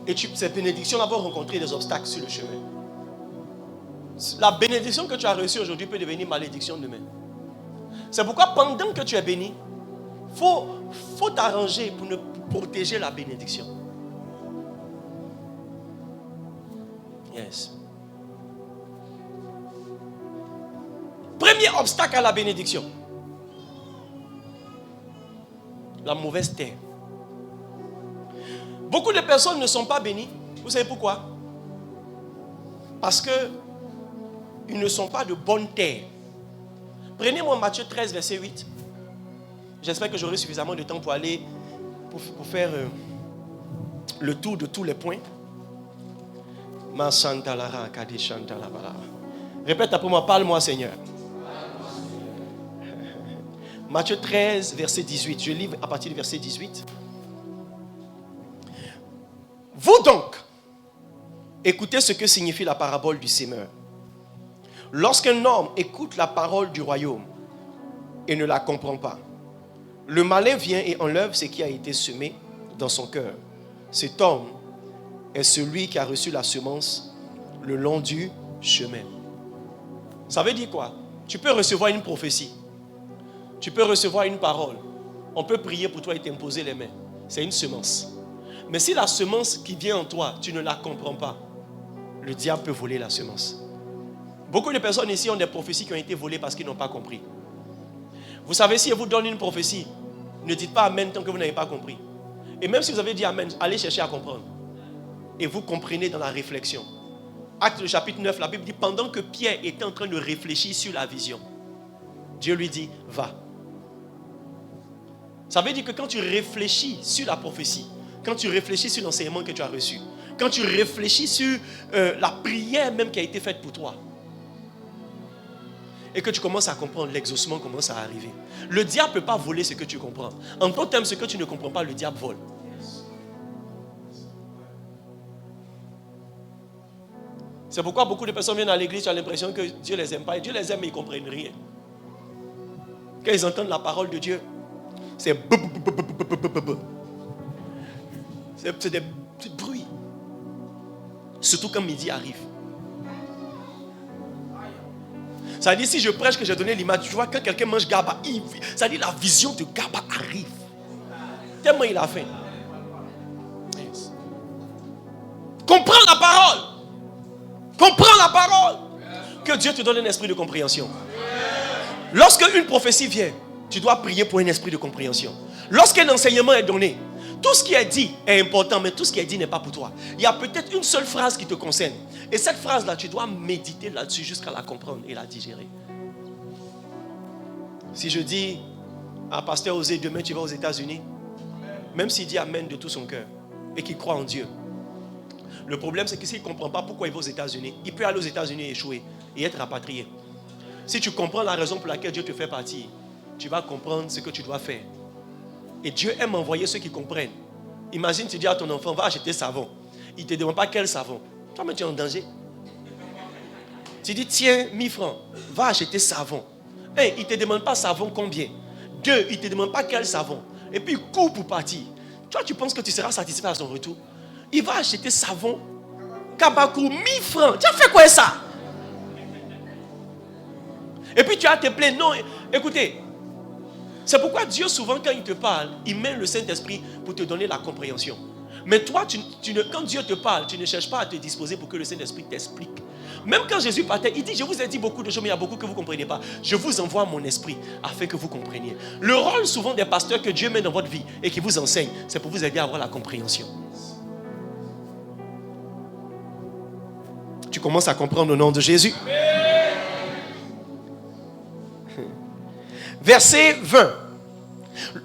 et ces bénédictions vont rencontrer des obstacles sur le chemin. La bénédiction que tu as reçue aujourd'hui peut devenir malédiction demain. C'est pourquoi pendant que tu es béni, faut t'arranger pour protéger la bénédiction. Yes. Premier obstacle à la bénédiction. La mauvaise terre. Beaucoup de personnes ne sont pas bénies. Vous savez pourquoi? Parce que ils ne sont pas de bonne terre. Prenez-moi Matthieu 13, verset 8. J'espère que j'aurai suffisamment de temps pour aller pour faire le tour de tous les points. Répète après moi, parle-moi Seigneur. Matthieu 13, verset 18. Je lis à partir du verset 18. Vous donc, écoutez ce que signifie la parabole du semeur. Lorsqu'un homme écoute la parole du royaume et ne la comprend pas, le malin vient et enlève ce qui a été semé dans son cœur. Cet homme est celui qui a reçu la semence le long du chemin. Ça veut dire quoi? Tu peux recevoir une prophétie. Tu peux recevoir une parole. On peut prier pour toi et t'imposer les mains. C'est une semence. Mais si la semence qui vient en toi, tu ne la comprends pas, le diable peut voler la semence. Beaucoup de personnes ici ont des prophéties qui ont été volées parce qu'ils n'ont pas compris. Vous savez, si je vous donne une prophétie, ne dites pas Amen tant que vous n'avez pas compris. Et même si vous avez dit Amen, allez chercher à comprendre. Et vous comprenez dans la réflexion. Acte le chapitre 9, la Bible dit, pendant que Pierre était en train de réfléchir sur la vision, Dieu lui dit, va. Ça veut dire que quand tu réfléchis sur la prophétie, quand tu réfléchis sur l'enseignement que tu as reçu, quand tu réfléchis sur la prière même qui a été faite pour toi, et que tu commences à comprendre, l'exaucement commence à arriver. Le diable ne peut pas voler ce que tu comprends. En d'autres termes, ce que tu ne comprends pas, le diable vole. C'est pourquoi beaucoup de personnes viennent à l'église, tu as l'impression que Dieu les aime pas. Et Dieu les aime, mais ils ne comprennent rien. Quand ils entendent la parole de Dieu, c'est des petits bruits. Surtout quand midi arrive. Ça dit, si je prêche que j'ai donné l'image, tu vois, quand quelqu'un mange gaba, ça dit la vision de gaba arrive. Tellement il a faim. Yes. Comprends la parole. Comprends la parole. Que Dieu te donne un esprit de compréhension. Lorsque une prophétie vient, tu dois prier pour un esprit de compréhension. Lorsqu'un enseignement est donné, tout ce qui est dit est important, mais tout ce qui est dit n'est pas pour toi. Il y a peut-être une seule phrase qui te concerne. Et cette phrase-là, tu dois méditer là-dessus jusqu'à la comprendre et la digérer. Si je dis à Pasteur Osé, demain tu vas aux États-Unis, même s'il dit Amen de tout son cœur et qu'il croit en Dieu, le problème c'est que s'il ne comprend pas pourquoi il va aux États-Unis, il peut aller aux États-Unis et échouer et être rapatrié. Si tu comprends la raison pour laquelle Dieu te fait partir, tu vas comprendre ce que tu dois faire. Et Dieu aime envoyer ceux qui comprennent. Imagine, tu dis à ton enfant, va acheter savon. Il ne te demande pas quel savon. Toi, mais tu es en danger. Tu dis, tiens, 1000 francs, va acheter savon. Un, il ne te demande pas savon combien. Deux, il ne te demande pas quel savon. Et puis, il court pour partir. Toi, tu penses que tu seras satisfait à son retour. Il va acheter savon, Kabakou, 1000 francs. Tu as fait quoi ça? Et puis, tu as te plaindre. Non, écoutez. C'est pourquoi Dieu, souvent, quand il te parle, il met le Saint-Esprit pour te donner la compréhension. Mais toi, quand Dieu te parle, tu ne cherches pas à te disposer pour que le Saint-Esprit t'explique. Même quand Jésus partait, il dit, je vous ai dit beaucoup de choses, mais il y a beaucoup que vous ne comprenez pas. Je vous envoie mon esprit afin que vous compreniez. Le rôle souvent des pasteurs que Dieu met dans votre vie et qui vous enseigne, c'est pour vous aider à avoir la compréhension. commences à comprendre au nom de Jésus. Verset 20.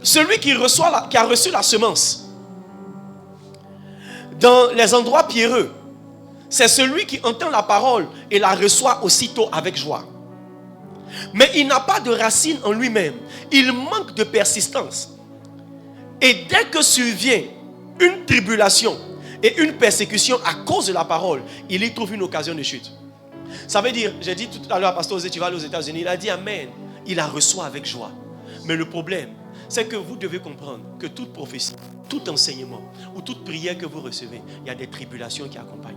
Celui qui a reçu la semence dans les endroits pierreux, c'est celui qui entend la parole et la reçoit aussitôt avec joie. Mais il n'a pas de racine en lui-même. Il manque de persistance. Et dès que survient une tribulation et une persécution à cause de la parole, il y trouve une occasion de chute. Ça veut dire, j'ai dit tout à l'heure à Pasteur Osé, tu vas aller aux États-Unis, il a dit Amen. Il la reçoit avec joie. Mais le problème, c'est que vous devez comprendre que toute prophétie, tout enseignement ou toute prière que vous recevez, il y a des tribulations qui accompagnent.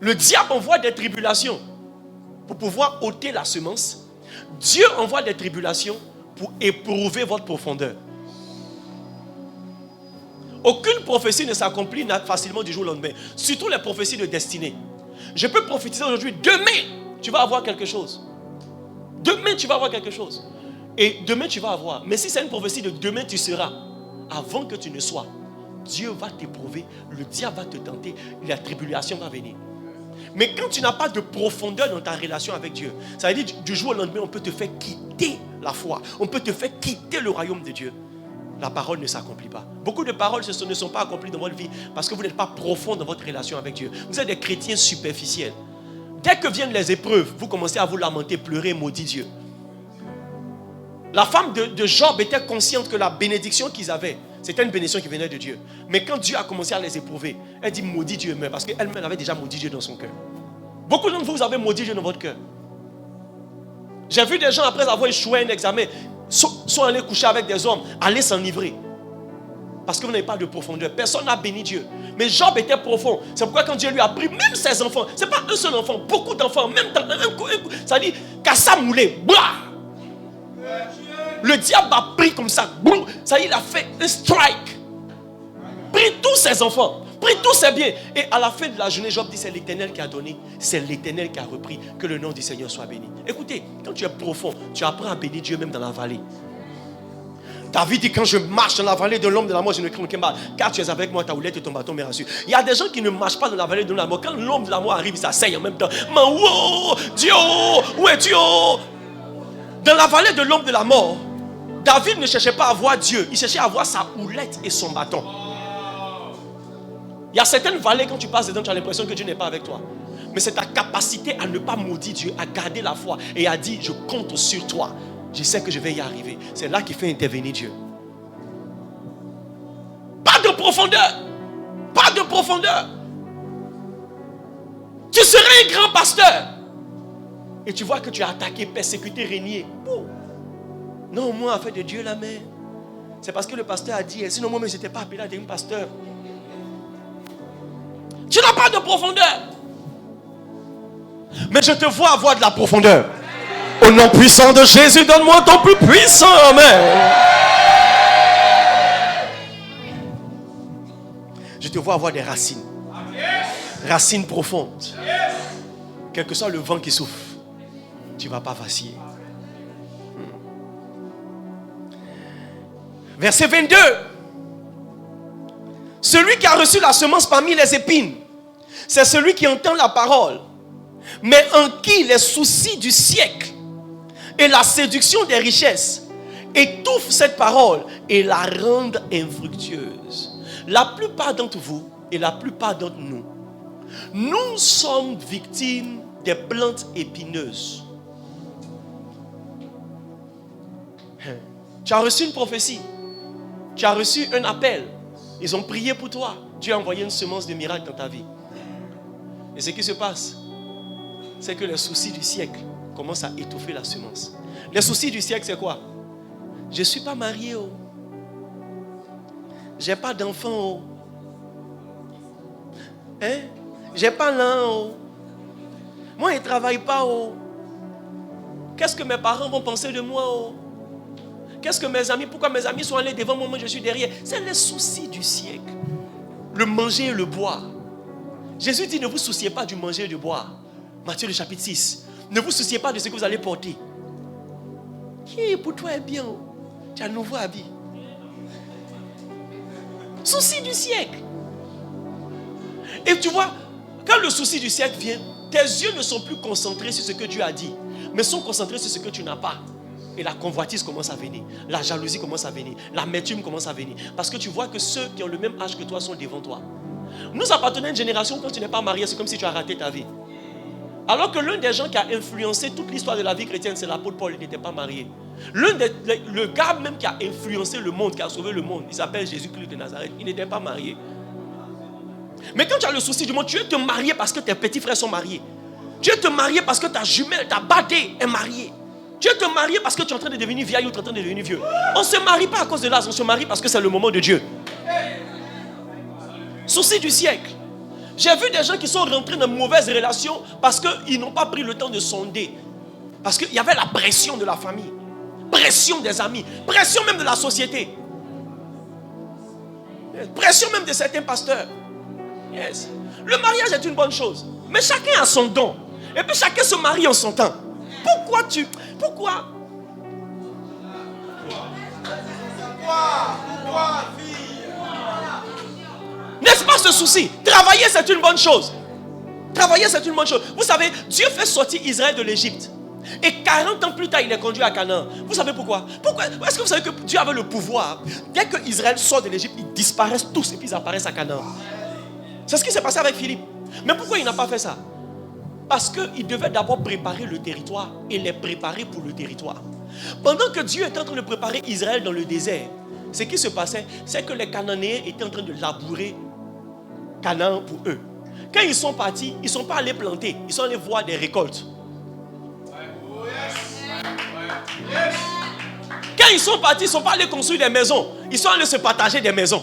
Le diable envoie des tribulations pour pouvoir ôter la semence. Dieu envoie des tribulations pour éprouver votre profondeur. Aucune prophétie ne s'accomplit facilement du jour au lendemain. Surtout les prophéties de destinée. Je peux prophétiser aujourd'hui, demain, tu vas avoir quelque chose. Demain, tu vas avoir quelque chose. Et demain, tu vas avoir. Mais si c'est une prophétie de demain, tu seras. Avant que tu ne sois, Dieu va t'éprouver, le diable va te tenter, la tribulation va venir. Mais quand tu n'as pas de profondeur dans ta relation avec Dieu, ça veut dire du jour au lendemain, on peut te faire quitter la foi. On peut te faire quitter le royaume de Dieu. La parole ne s'accomplit pas. Beaucoup de paroles ne sont pas accomplies dans votre vie parce que vous n'êtes pas profond dans votre relation avec Dieu. Vous êtes des chrétiens superficiels. Dès que viennent les épreuves, vous commencez à vous lamenter, pleurer, maudire Dieu. La femme de Job était consciente que la bénédiction qu'ils avaient, c'était une bénédiction qui venait de Dieu. Mais quand Dieu a commencé à les éprouver, elle dit maudit Dieu, mais parce qu'elle-même avait déjà maudit Dieu dans son cœur. Beaucoup d'entre vous avez maudit Dieu dans votre cœur. J'ai vu des gens, après avoir échoué un examen, sont allés coucher avec des hommes, aller s'enivrer. Parce que vous n'avez pas de profondeur. Personne n'a béni Dieu. Mais Job était profond. C'est pourquoi quand Dieu lui a pris, même ses enfants, ce n'est pas un seul enfant, beaucoup d'enfants, même dans un coup, ça dit, Kassa moulé, le diable a pris comme ça, ça dit, il a fait un strike. Pris tous ses enfants, pris tous ses biens. Et à la fin de la journée, Job dit, c'est l'Éternel qui a donné, c'est l'Éternel qui a repris, que le nom du Seigneur soit béni. Écoutez, quand tu es profond, tu apprends à bénir Dieu même dans la vallée. David dit, quand je marche dans la vallée de l'homme de la mort, je ne crains aucun mal, car tu es avec moi, ta houlette et ton bâton me rassurent. Il y a des gens qui ne marchent pas dans la vallée de l'homme de la mort. Quand l'homme de la mort arrive, ils s'asseyent en même temps. Dieu, où est Dieu? Dans la vallée de l'homme de la mort, David ne cherchait pas à voir Dieu, il cherchait à voir sa houlette et son bâton. Il y a certaines vallées, quand tu passes dedans, tu as l'impression que Dieu n'est pas avec toi. Mais c'est ta capacité à ne pas maudire Dieu, à garder la foi et à dire, je compte sur toi. Je sais que je vais y arriver. C'est là qu'il fait intervenir Dieu. Pas de profondeur. Pas de profondeur. Tu serais un grand pasteur. Et tu vois que tu as attaqué, persécuté, régné. Non, moi, affaire de Dieu, la mère. C'est parce que le pasteur a dit, sinon moi, je n'étais pas appelé à être un pasteur. Tu n'as pas de profondeur. Mais je te vois avoir de la profondeur. Au nom puissant de Jésus, donne-moi ton plus puissant. Amen. Je te vois avoir des racines. Racines profondes. Quel que soit le vent qui souffle, tu ne vas pas vaciller. Verset 22. Celui qui a reçu la semence parmi les épines, c'est celui qui entend la parole, mais en qui les soucis du siècle et la séduction des richesses étouffent cette parole et la rendent infructueuse. La plupart d'entre vous et la plupart d'entre nous, nous sommes victimes des plantes épineuses. Tu as reçu une prophétie, tu as reçu un appel, ils ont prié pour toi, Dieu a envoyé une semence de miracle dans ta vie. Et ce qui se passe, c'est que les soucis du siècle commencent à étouffer la semence. Les soucis du siècle, c'est quoi? Je ne suis pas marié. Je n'ai pas d'enfant. Je n'ai pas l'un. Moi, je ne travaille pas. Qu'est-ce que mes parents vont penser de moi? Qu'est-ce que mes amis, pourquoi mes amis sont allés devant moi, moi je suis derrière? C'est les soucis du siècle. Le manger et le boire. Jésus dit, ne vous souciez pas du manger et du boire. Matthieu le chapitre 6. Ne vous souciez pas de ce que vous allez porter. Qui pour toi est bien? Tu as un nouveau habit. Souci du siècle. Et tu vois, quand le souci du siècle vient, tes yeux ne sont plus concentrés sur ce que Dieu a dit, mais sont concentrés sur ce que tu n'as pas. Et la convoitise commence à venir, la jalousie commence à venir, l'amertume commence à venir. Parce que tu vois que ceux qui ont le même âge que toi sont devant toi. Nous appartenons à une génération où quand tu n'es pas marié, c'est comme si tu as raté ta vie. Alors que l'un des gens qui a influencé toute l'histoire de la vie chrétienne, c'est l'apôtre Paul, il n'était pas marié. Le gars même qui a influencé le monde, qui a sauvé le monde, il s'appelle Jésus-Christ de Nazareth, il n'était pas marié. Mais quand tu as le souci du monde, tu veux te marier parce que tes petits frères sont mariés. Tu veux te marier parce que ta jumelle, ta badée est mariée. Tu veux te marier parce que tu es en train de devenir vieille ou tu es en train de devenir vieux. On ne se marie pas à cause de l'âge, on se marie parce que c'est le moment de Dieu. Souci du siècle. J'ai vu des gens qui sont rentrés dans de mauvaises relations parce qu'ils n'ont pas pris le temps de sonder. Parce qu'il y avait la pression de la famille, pression des amis, pression même de la société, pression même de certains pasteurs. Yes. Le mariage est une bonne chose, mais chacun a son don. Et puis chacun se marie en son temps. Pourquoi n'est-ce pas ce souci? Travailler, c'est une bonne chose. Travailler, c'est une bonne chose. Vous savez, Dieu fait sortir Israël de l'Égypte. Et 40 ans plus tard, il est conduit à Canaan. Vous savez pourquoi? Est-ce que vous savez que Dieu avait le pouvoir? Dès que Israël sort de l'Égypte, ils disparaissent tous et puis ils apparaissent à Canaan. C'est ce qui s'est passé avec Philippe. Mais pourquoi il n'a pas fait ça? Parce qu'il devait d'abord préparer le territoire et les préparer pour le territoire. Pendant que Dieu était en train de préparer Israël dans le désert, ce qui se passait, c'est que les Cananéens étaient en train de labourer Canaan pour eux. Quand ils sont partis, ils ne sont pas allés planter, ils sont allés voir des récoltes. Quand ils sont partis, ils ne sont pas allés construire des maisons, ils sont allés se partager des maisons.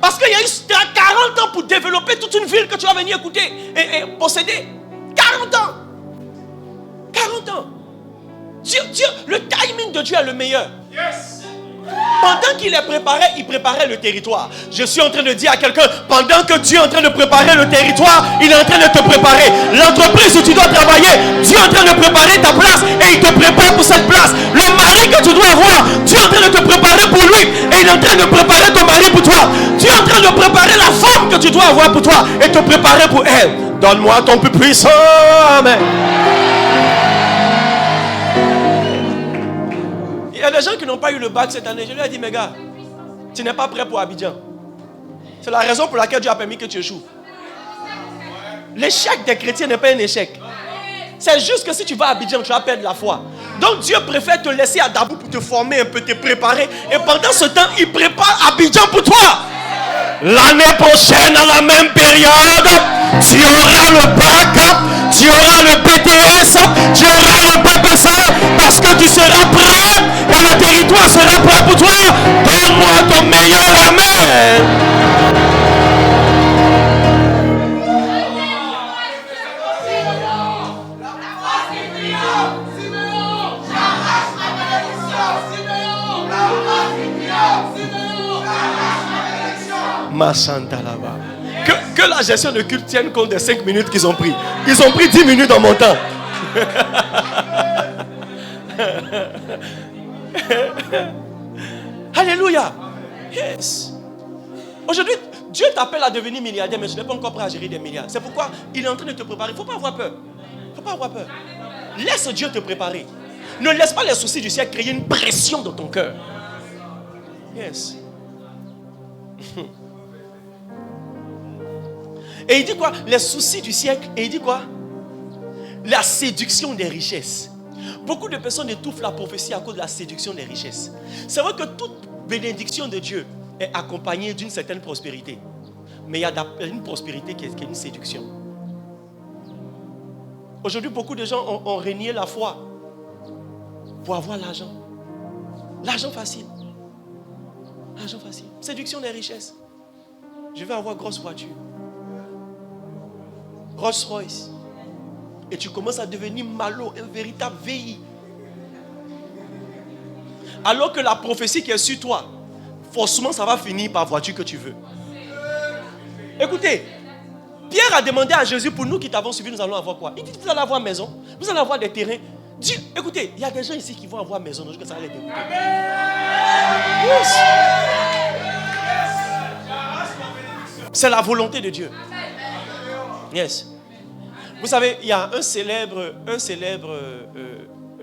Parce qu'il y a eu 40 ans pour développer toute une ville que tu vas venir écouter et posséder. 40 ans. 40 ans. Dieu, le timing de Dieu est le meilleur. Yes. Pendant qu'il les préparait, il préparait le territoire. Je suis en train de dire à quelqu'un, pendant que Dieu est en train de préparer le territoire, il est en train de te préparer. L'entreprise où tu dois travailler, Dieu est en train de préparer ta place et il te prépare pour cette place. Le mari que tu dois avoir, Dieu est en train de te préparer pour lui et il est en train de préparer ton mari pour toi. Dieu est en train de préparer la femme que tu dois avoir pour toi et te préparer pour elle. Donne-moi ton plus puissant. Amen. Il y a des gens qui n'ont pas eu le bac cette année. Je lui ai dit, mes gars, tu n'es pas prêt pour Abidjan. C'est la raison pour laquelle Dieu a permis que tu échoues. L'échec des chrétiens n'est pas un échec. C'est juste que si tu vas à Abidjan, tu vas perdre la foi. Donc Dieu préfère te laisser à Dabou pour te former un peu, te préparer. Et pendant ce temps, il prépare Abidjan pour toi. L'année prochaine, à la même période, tu auras le bac, tu auras le BTS, tu auras le BPC, parce que tu seras prêt et le territoire sera prêt pour toi. Donne-moi ton meilleur. Amen. Que la gestion de culte tienne compte des 5 minutes qu'ils ont pris. Ils ont pris 10 minutes en mon temps. Alléluia. Yes. Aujourd'hui, Dieu t'appelle à devenir milliardaire, mais tu n'es pas encore prêt à gérer des milliards. C'est pourquoi il est en train de te préparer. Il ne faut pas avoir peur. Il ne faut pas avoir peur. Laisse Dieu te préparer. Ne laisse pas les soucis du siècle créer une pression dans ton cœur. Yes. Et il dit quoi? Les soucis du siècle. Et il dit quoi? La séduction des richesses. Beaucoup de personnes étouffent la prophétie à cause de la séduction des richesses. C'est vrai que toute bénédiction de Dieu est accompagnée d'une certaine prospérité. Mais il y a une prospérité qui est une séduction. Aujourd'hui, beaucoup de gens ont renié la foi pour avoir l'argent. L'argent facile. L'argent facile. Séduction des richesses. Je vais avoir grosse voiture. Rolls Royce. Et tu commences à devenir malo, un véritable VI. Alors que la prophétie qui est sur toi, forcément ça va finir par voiture que tu veux. Écoutez, Pierre a demandé à Jésus, pour nous qui t'avons suivi, nous allons avoir quoi? Il dit, vous allez avoir maison, vous allez avoir des terrains. Dieu, écoutez, il y a des gens ici qui vont avoir maison, donc ça va les dégoûter. Yes. C'est la volonté de Dieu. Yes. Vous savez, il y a un célèbre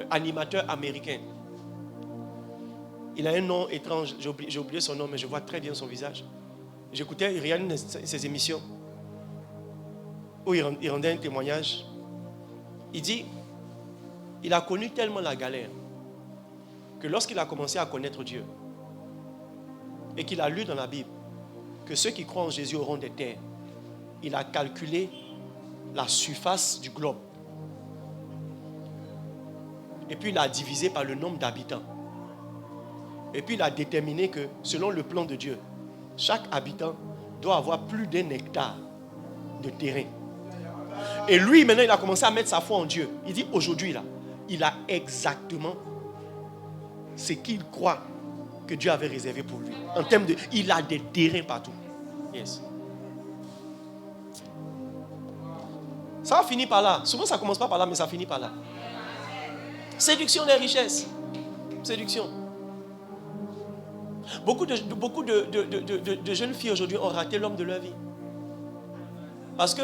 animateur américain. Il a un nom étrange. J'ai oublié son nom, mais je vois très bien son visage. J'écoutais, il regardait ses émissions où il rendait un témoignage. Il dit, il a connu tellement la galère que lorsqu'il a commencé à connaître Dieu et qu'il a lu dans la Bible que ceux qui croient en Jésus auront des terres, il a calculé la surface du globe. Et puis il a divisé par le nombre d'habitants. Et puis il a déterminé que selon le plan de Dieu, chaque habitant doit avoir plus d'un hectare de terrain. Et lui, maintenant, il a commencé à mettre sa foi en Dieu. Il dit aujourd'hui, là, il a exactement ce qu'il croit que Dieu avait réservé pour lui. En termes de... Il a des terrains partout. Yes. Ça va finir par là. Souvent, ça ne commence pas par là, mais ça finit par là. Séduction des richesses. Séduction. Beaucoup de jeunes filles aujourd'hui ont raté l'homme de leur vie. Parce que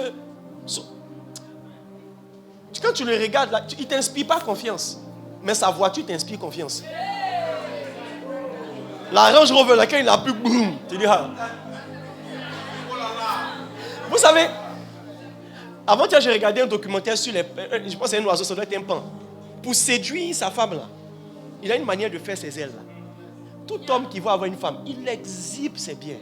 quand tu le regardes, là, il ne t'inspire pas confiance. Mais sa voiture t'inspire confiance. La Range Rover, là, quand il a plus, boum, tu dis, ah. Vous savez, avant que j'ai regardé un documentaire sur les... Je pense que c'est un oiseau, ça doit être un pan. Pour séduire sa femme, là, il a une manière de faire ses ailes, là. Tout homme qui va avoir une femme, il exhibe ses biens.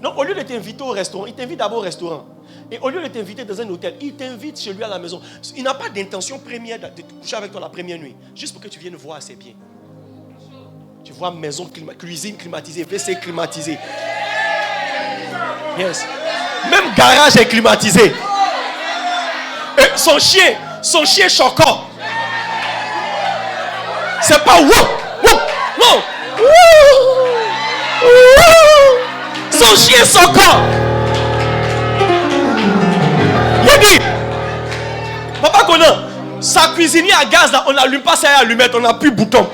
Donc, au lieu de t'inviter au restaurant, il t'invite d'abord au restaurant. Et au lieu de t'inviter dans un hôtel, il t'invite chez lui à la maison. Il n'a pas d'intention première de coucher avec toi la première nuit. Juste pour que tu viennes voir ses biens. Tu vois maison, cuisine climatisée, WC climatisé. Yes. Même garage est climatisé. Et son chien choquant. C'est pas wouh, non. Son chien choquant. Il dit, Papa Conan, sa cuisinière à gaz là, on n'allume pas ça à allumette, on n'a plus de bouton.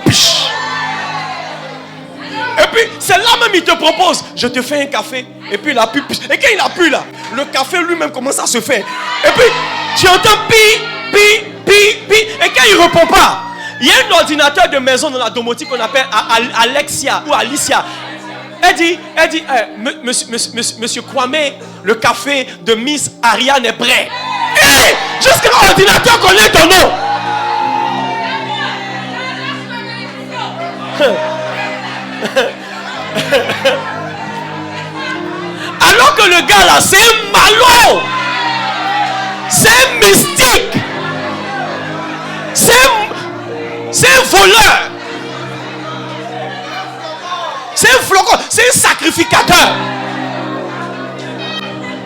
Et puis, c'est là même il te propose, je te fais un café. Et puis il a pu. Et quand il a pu là, le café lui-même commence à se faire. Et puis, tu entends pi. Et quand il ne répond pas, il y a un ordinateur de maison dans la domotique qu'on appelle Alexia ou Alicia. Elle dit, monsieur Kwame, le café de Miss Ariane est prêt. Et jusqu'à l'ordinateur connaît ton nom. Alors que le gars là, c'est un malot. C'est un mystique. C'est un voleur. C'est un flocon, c'est un sacrificateur.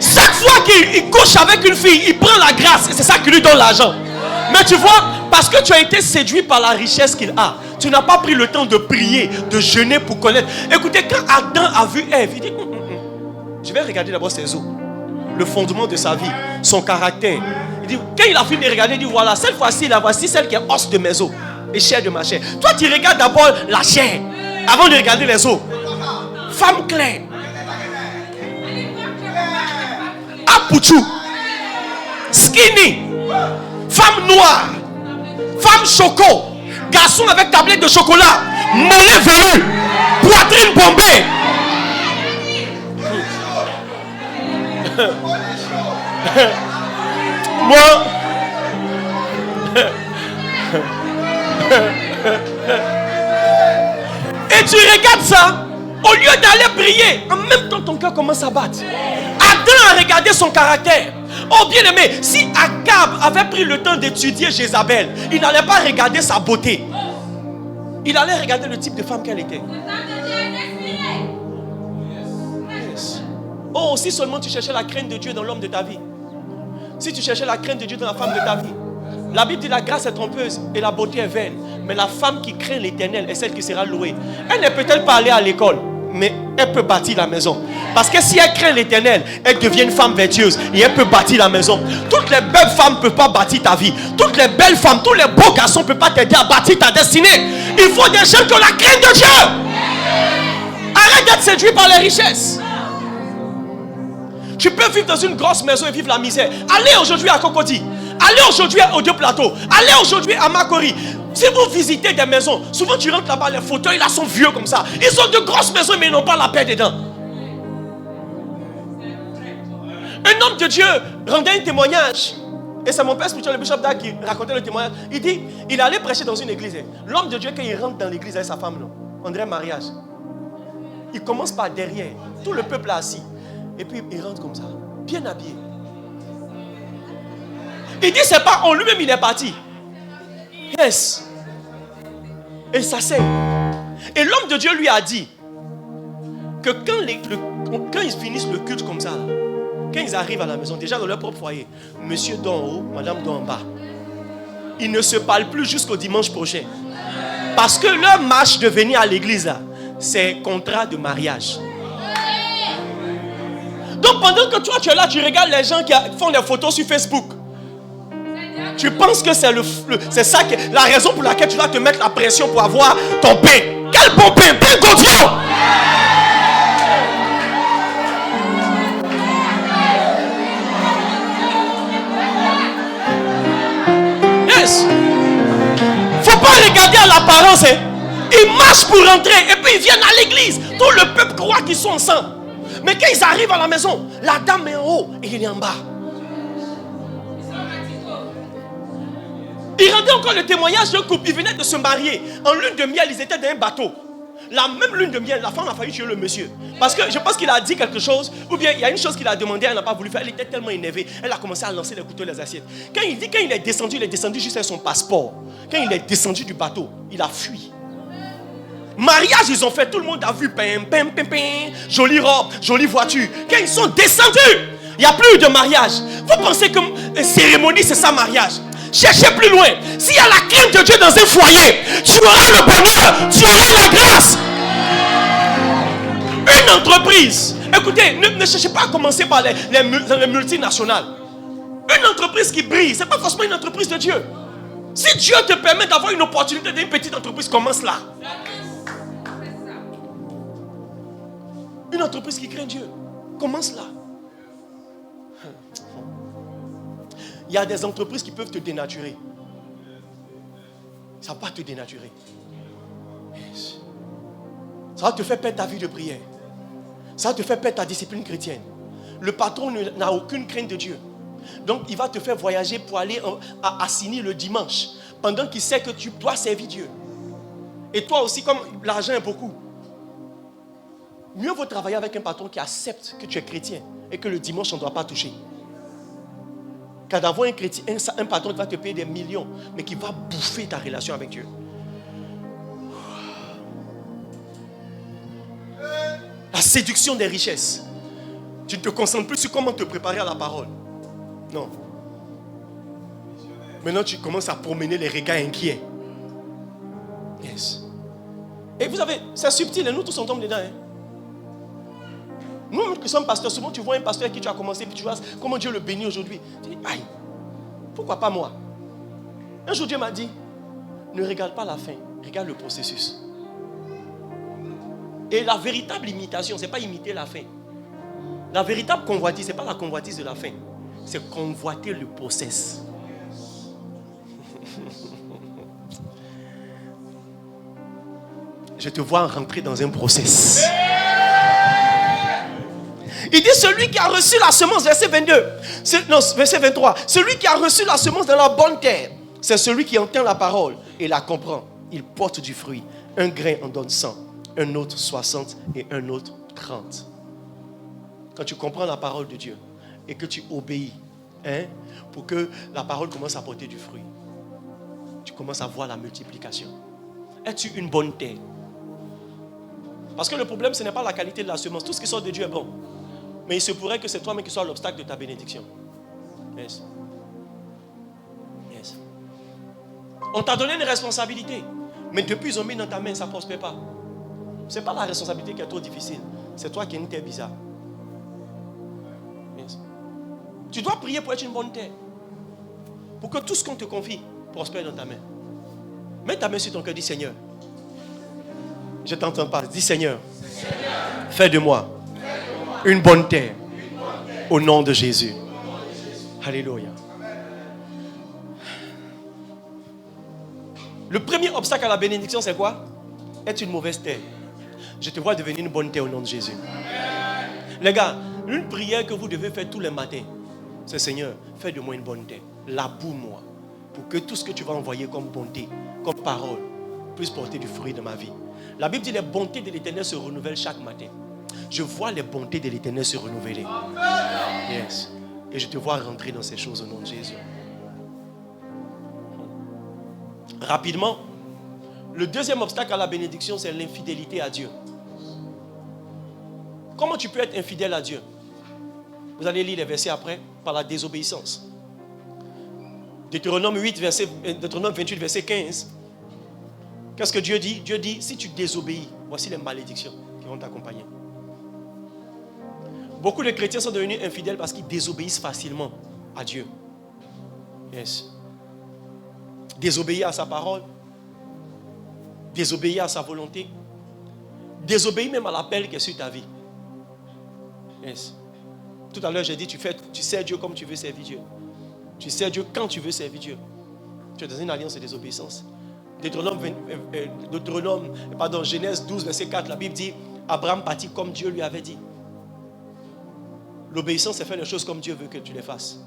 Chaque fois qu'il couche avec une fille, il prend la grâce et c'est ça qui lui donne l'argent. Mais tu vois, parce que tu as été séduit par la richesse qu'il a, tu n'as pas pris le temps de prier, de jeûner pour connaître. Écoutez, quand Adam a vu Ève, il dit, je vais regarder d'abord ses os, le fondement de sa vie, son caractère. Il dit, quand il a fini de regarder, il dit, voilà, cette fois-ci, là, voici celle qui est os de mes os et chair de ma chair. Toi, tu regardes d'abord la chair avant de regarder les os. Femme claire. Apouchou. Skinny. Femme noire. Femme choco. Garçon avec tablette de chocolat. Mollet velu. Poitrine bombée. Moi. Et tu regardes ça, au lieu d'aller prier, en même temps ton cœur commence à battre. Adam a regardé son caractère. Oh bien aimé, si Akab avait pris le temps d'étudier Jézabel, il n'allait pas regarder sa beauté. Il allait regarder le type de femme qu'elle était. Yes. Oh, si seulement tu cherchais la crainte de Dieu dans l'homme de ta vie. Si tu cherchais la crainte de Dieu dans la femme de ta vie. La Bible dit la grâce est trompeuse et la beauté est vaine. Mais la femme qui craint l'Éternel est celle qui sera louée. Elle n'est peut-être pas allée à l'école, mais elle peut bâtir la maison. Parce que si elle craint l'Éternel, elle devient une femme vertueuse et elle peut bâtir la maison. Toutes les belles femmes ne peuvent pas bâtir ta vie. Toutes les belles femmes, tous les beaux garçons ne peuvent pas t'aider à bâtir ta destinée. Il faut des gens qui ont la crainte de Dieu. Arrête d'être séduit par les richesses. Tu peux vivre dans une grosse maison et vivre la misère. Allez aujourd'hui à Cocody. Allez aujourd'hui au Deux Plateaux. Allez aujourd'hui à Makori. Si vous visitez des maisons, souvent tu rentres là-bas, les fauteuils là sont vieux comme ça. Ils ont de grosses maisons mais ils n'ont pas la paix dedans. Un homme de Dieu rendait un témoignage. Et c'est mon père spirituel, le bishop Dag, qui racontait le témoignage. Il dit, il allait prêcher dans une église. L'homme de Dieu, quand il rentre dans l'église avec sa femme, non, on dirait mariage. Il commence par derrière. Tout le peuple est assis. Et puis il rentre comme ça, bien habillé. Il dit, c'est pas on, lui-même il est parti. Yes. Et ça c'est. Et l'homme de Dieu lui a dit que quand ils finissent le culte comme ça, là, quand ils arrivent à la maison, déjà dans leur propre foyer, monsieur dort en haut, madame dort en bas. Ils ne se parlent plus jusqu'au dimanche prochain. Parce que leur marche de venir à l'église, là, c'est contrat de mariage. Donc pendant que toi tu es là, tu regardes les gens qui font des photos sur Facebook. Tu penses que c'est ça la raison pour laquelle tu dois te mettre la pression pour avoir ton pain. Quel bon pain? Pain confiant. Yes. Faut pas regarder à l'apparence. Hein. Ils marchent pour rentrer et puis ils viennent à l'église. Tout le peuple croit qu'ils sont ensemble. Mais quand ils arrivent à la maison, la dame est en haut et il est en bas. Il rendait encore le témoignage d'un couple. Ils venaient de se marier. En lune de miel, ils étaient dans un bateau. La même lune de miel, la femme a failli tuer le monsieur. Parce que je pense qu'il a dit quelque chose. Ou bien il y a une chose qu'il a demandé, elle n'a pas voulu faire. Elle était tellement énervée. Elle a commencé à lancer les couteaux et les assiettes. Quand il est descendu juste avec son passeport. Quand il est descendu du bateau, il a fui. Mariage, ils ont fait, tout le monde a vu. Pim, pim, pim, pim, jolie robe, jolie voiture. Quand ils sont descendus, il n'y a plus de mariage. Vous pensez que cérémonie, c'est ça, mariage? Cherchez plus loin. S'il y a la crainte de Dieu dans un foyer, tu auras le bonheur, tu auras la grâce. Une entreprise, écoutez, ne cherchez pas à commencer par les multinationales. Une entreprise qui brille, ce n'est pas forcément une entreprise de Dieu. Si Dieu te permet d'avoir une opportunité d'une petite entreprise, commence là. Une entreprise qui craint Dieu, commence là. Il y a des entreprises qui peuvent te dénaturer. Ça va pas te dénaturer. Ça va te faire perdre ta vie de prière. Ça va te faire perdre ta discipline chrétienne. Le patron n'a aucune crainte de Dieu. Donc il va te faire voyager pour aller à Assini le dimanche. Pendant qu'il sait que tu dois servir Dieu. Et toi aussi, comme l'argent est beaucoup. Mieux vaut travailler avec un patron qui accepte que tu es chrétien. Et que le dimanche on ne doit pas toucher. Qu'à d'avoir un patron qui va te payer des millions, mais qui va bouffer ta relation avec Dieu. La séduction des richesses. Tu ne te concentres plus sur comment te préparer à la parole. Non. Maintenant, tu commences à promener les regards inquiets. Yes. Et vous savez, c'est subtil, et nous tous on tombe dedans. Hein? Nous qui sommes pasteurs, souvent tu vois un pasteur avec qui tu as commencé, puis tu vois comment Dieu le bénit aujourd'hui. Tu dis, aïe, pourquoi pas moi? Un jour Dieu m'a dit, ne regarde pas la fin, regarde le processus. Et la véritable imitation, ce n'est pas imiter la fin. La véritable convoitise, ce n'est pas la convoitise de la fin. C'est convoiter le process. Je te vois rentrer dans un process. Il dit celui qui a reçu la semence, verset 22. Verset 23. Celui qui a reçu la semence dans la bonne terre, c'est celui qui entend la parole et la comprend. Il porte du fruit. Un grain en donne 100, un autre 60 et un autre 30. Quand tu comprends la parole de Dieu et que tu obéis, pour que la parole commence à porter du fruit, tu commences à voir la multiplication. Es-tu une bonne terre? Parce que le problème, ce n'est pas la qualité de la semence. Tout ce qui sort de Dieu est bon. Mais il se pourrait que c'est toi-même qui sois l'obstacle de ta bénédiction. Yes. Yes. On t'a donné une responsabilité. Mais depuis ils ont mis dans ta main, ça ne prospère pas. Ce n'est pas la responsabilité qui est trop difficile. C'est toi qui es une terre bizarre. Yes. Tu dois prier pour être une bonne terre. Pour que tout ce qu'on te confie prospère dans ta main. Mets ta main sur ton cœur, dis Seigneur. Je t'entends pas. Dis Seigneur, fais de moi une bonne terre Au nom de Jésus. Alléluia. Le premier obstacle à la bénédiction, c'est quoi? Être une mauvaise terre. Je te vois devenir une bonne terre au nom de Jésus. Les gars, une prière que vous devez faire tous les matins, c'est Seigneur, fais de moi une bonne terre. Laboure-moi. Pour que tout ce que tu vas envoyer comme bonté, comme parole, puisse porter du fruit dans ma vie. La Bible dit les bontés de l'Éternel se renouvellent chaque matin. Je vois les bontés de l'Éternel se renouveler. Yes. Et je te vois rentrer dans ces choses au nom de Jésus. Rapidement, le deuxième obstacle à la bénédiction, c'est l'infidélité à Dieu. Comment tu peux être infidèle à Dieu? Vous allez lire les versets après, par la désobéissance. Deutéronome 28, verset 15. Qu'est-ce que Dieu dit? Dieu dit, si tu désobéis, voici les malédictions qui vont t'accompagner. Beaucoup de chrétiens sont devenus infidèles parce qu'ils désobéissent facilement à Dieu. Yes. Désobéir à sa parole, désobéir à sa volonté, désobéir même à l'appel qui est sur ta vie. Yes. Tout à l'heure, j'ai dit, tu sers Dieu comme tu veux servir Dieu. Tu sers Dieu quand tu veux servir Dieu. Tu es dans une alliance de désobéissance. Genèse 12, verset 4, la Bible dit, Abraham partit comme Dieu lui avait dit. L'obéissance, c'est faire les choses comme Dieu veut que tu les fasses.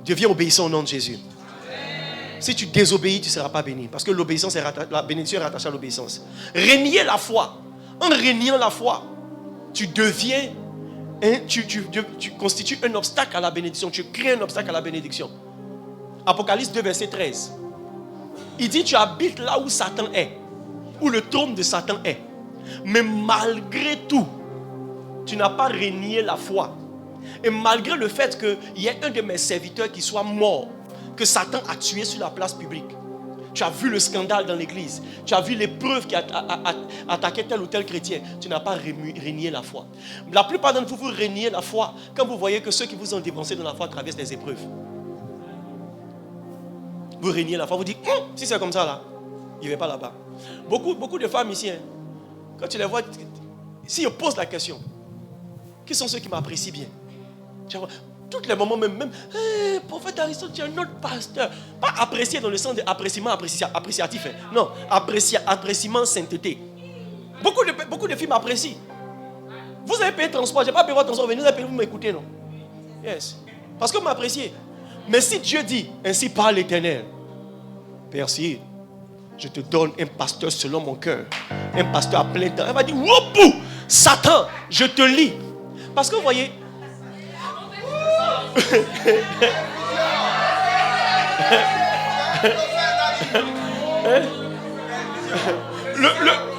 Deviens obéissant au nom de Jésus. Si tu désobéis, tu ne seras pas béni. Parce que l'obéissance la bénédiction est rattachée à l'obéissance. Régner la foi. En régnant la foi, tu deviens, tu constitues un obstacle à la bénédiction. Tu crées un obstacle à la bénédiction. Apocalypse 2, verset 13. Il dit, tu habites là où Satan est. Où le trône de Satan est. Mais malgré tout, tu n'as pas régné la foi. Et malgré le fait qu'il y ait un de mes serviteurs qui soit mort, que Satan a tué sur la place publique. Tu as vu le scandale dans l'église. Tu as vu l'épreuve qui attaquait tel ou tel chrétien. Tu n'as pas régné la foi. La plupart d'entre vous régnez la foi quand vous voyez que ceux qui vous ont dévancé dans la foi traversent des épreuves. Vous régnez la foi. Vous dites, si c'est comme ça là, il ne va pas là-bas. Beaucoup de femmes ici, quand tu les vois, si on pose la question, qui sont ceux qui m'apprécient bien? Tu vois, tous les moments même prophète Aristote, tu es un autre pasteur. Pas apprécié dans le sens d'appréciement appréciatif. Non, appréciement sainteté. Beaucoup de filles m'apprécient. Vous avez payé transport, je n'ai pas payé votre transport, vous avez payé, vous m'écoutez, non? Yes. Parce que vous m'appréciez. Mais si Dieu dit, ainsi parle l'Éternel, Père, si je te donne un pasteur selon mon cœur, un pasteur à plein temps, elle va dire, wopou, Satan, je te lis. Parce que vous voyez,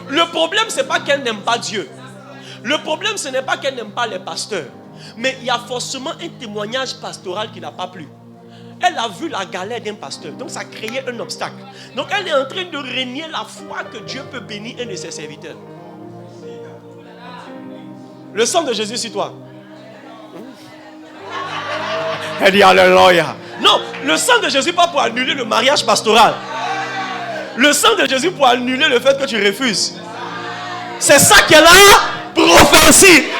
le problème, ce n'est pas qu'elle n'aime pas Dieu. Le problème, ce n'est pas qu'elle n'aime pas les pasteurs. Mais il y a forcément un témoignage pastoral qui n'a pas plu. Elle a vu la galère d'un pasteur. Donc ça a créé un obstacle. Donc elle est en train de régner la foi que Dieu peut bénir un de ses serviteurs. Le sang de Jésus sur toi. Elle dit alléluia. Non, le sang de Jésus pas pour annuler le mariage pastoral. Le sang de Jésus pour annuler le fait que tu refuses. C'est ça qu'elle a prophétisé.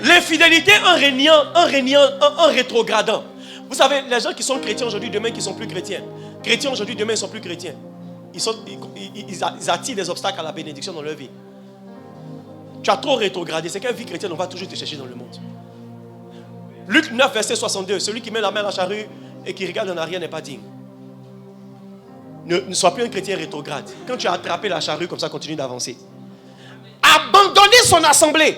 L'infidélité en rétrogradant. Vous savez, les gens qui sont chrétiens aujourd'hui, demain qui ne sont plus chrétiens. Chrétiens aujourd'hui, demain ils ne sont plus chrétiens. Ils attirent des obstacles à la bénédiction dans leur vie. Tu as trop rétrogradé. C'est qu'une vie chrétienne, on va toujours te chercher dans le monde. Luc 9, verset 62. Celui qui met la main à la charrue et qui regarde en arrière n'est pas digne. Ne sois plus un chrétien rétrograde. Quand tu as attrapé la charrue, comme ça, continue d'avancer. Abandonner son assemblée.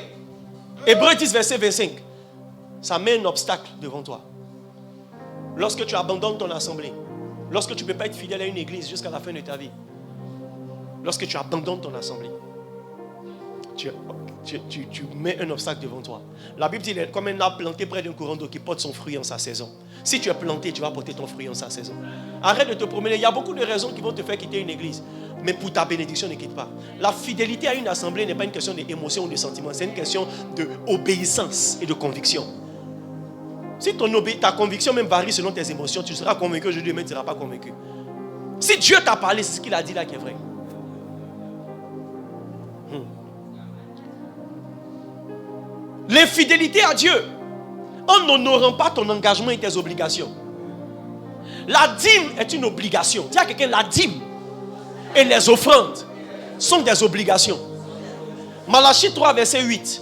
Hébreux 10, verset 25. Ça met un obstacle devant toi. Lorsque tu abandonnes ton assemblée, lorsque tu ne peux pas être fidèle à une église jusqu'à la fin de ta vie, lorsque tu abandonnes ton assemblée, tu mets un obstacle devant toi. La Bible dit, comme un arbre planté près d'un courant d'eau qui porte son fruit en sa saison. Si tu es planté, tu vas porter ton fruit en sa saison. Arrête de te promener. Il y a beaucoup de raisons qui vont te faire quitter une église. Mais pour ta bénédiction, ne quitte pas. La fidélité à une assemblée n'est pas une question d'émotion ou de sentiment. C'est une question d'obéissance et de conviction. Si ta conviction même varie selon tes émotions, tu seras convaincu aujourd'hui, mais tu ne seras pas convaincu. Si Dieu t'a parlé, c'est ce qu'il a dit là qui est vrai. L'infidélité à Dieu, en n'honorant pas ton engagement et tes obligations. La dîme est une obligation. Dis à quelqu'un, la dîme et les offrandes sont des obligations. Malachie 3, verset 8.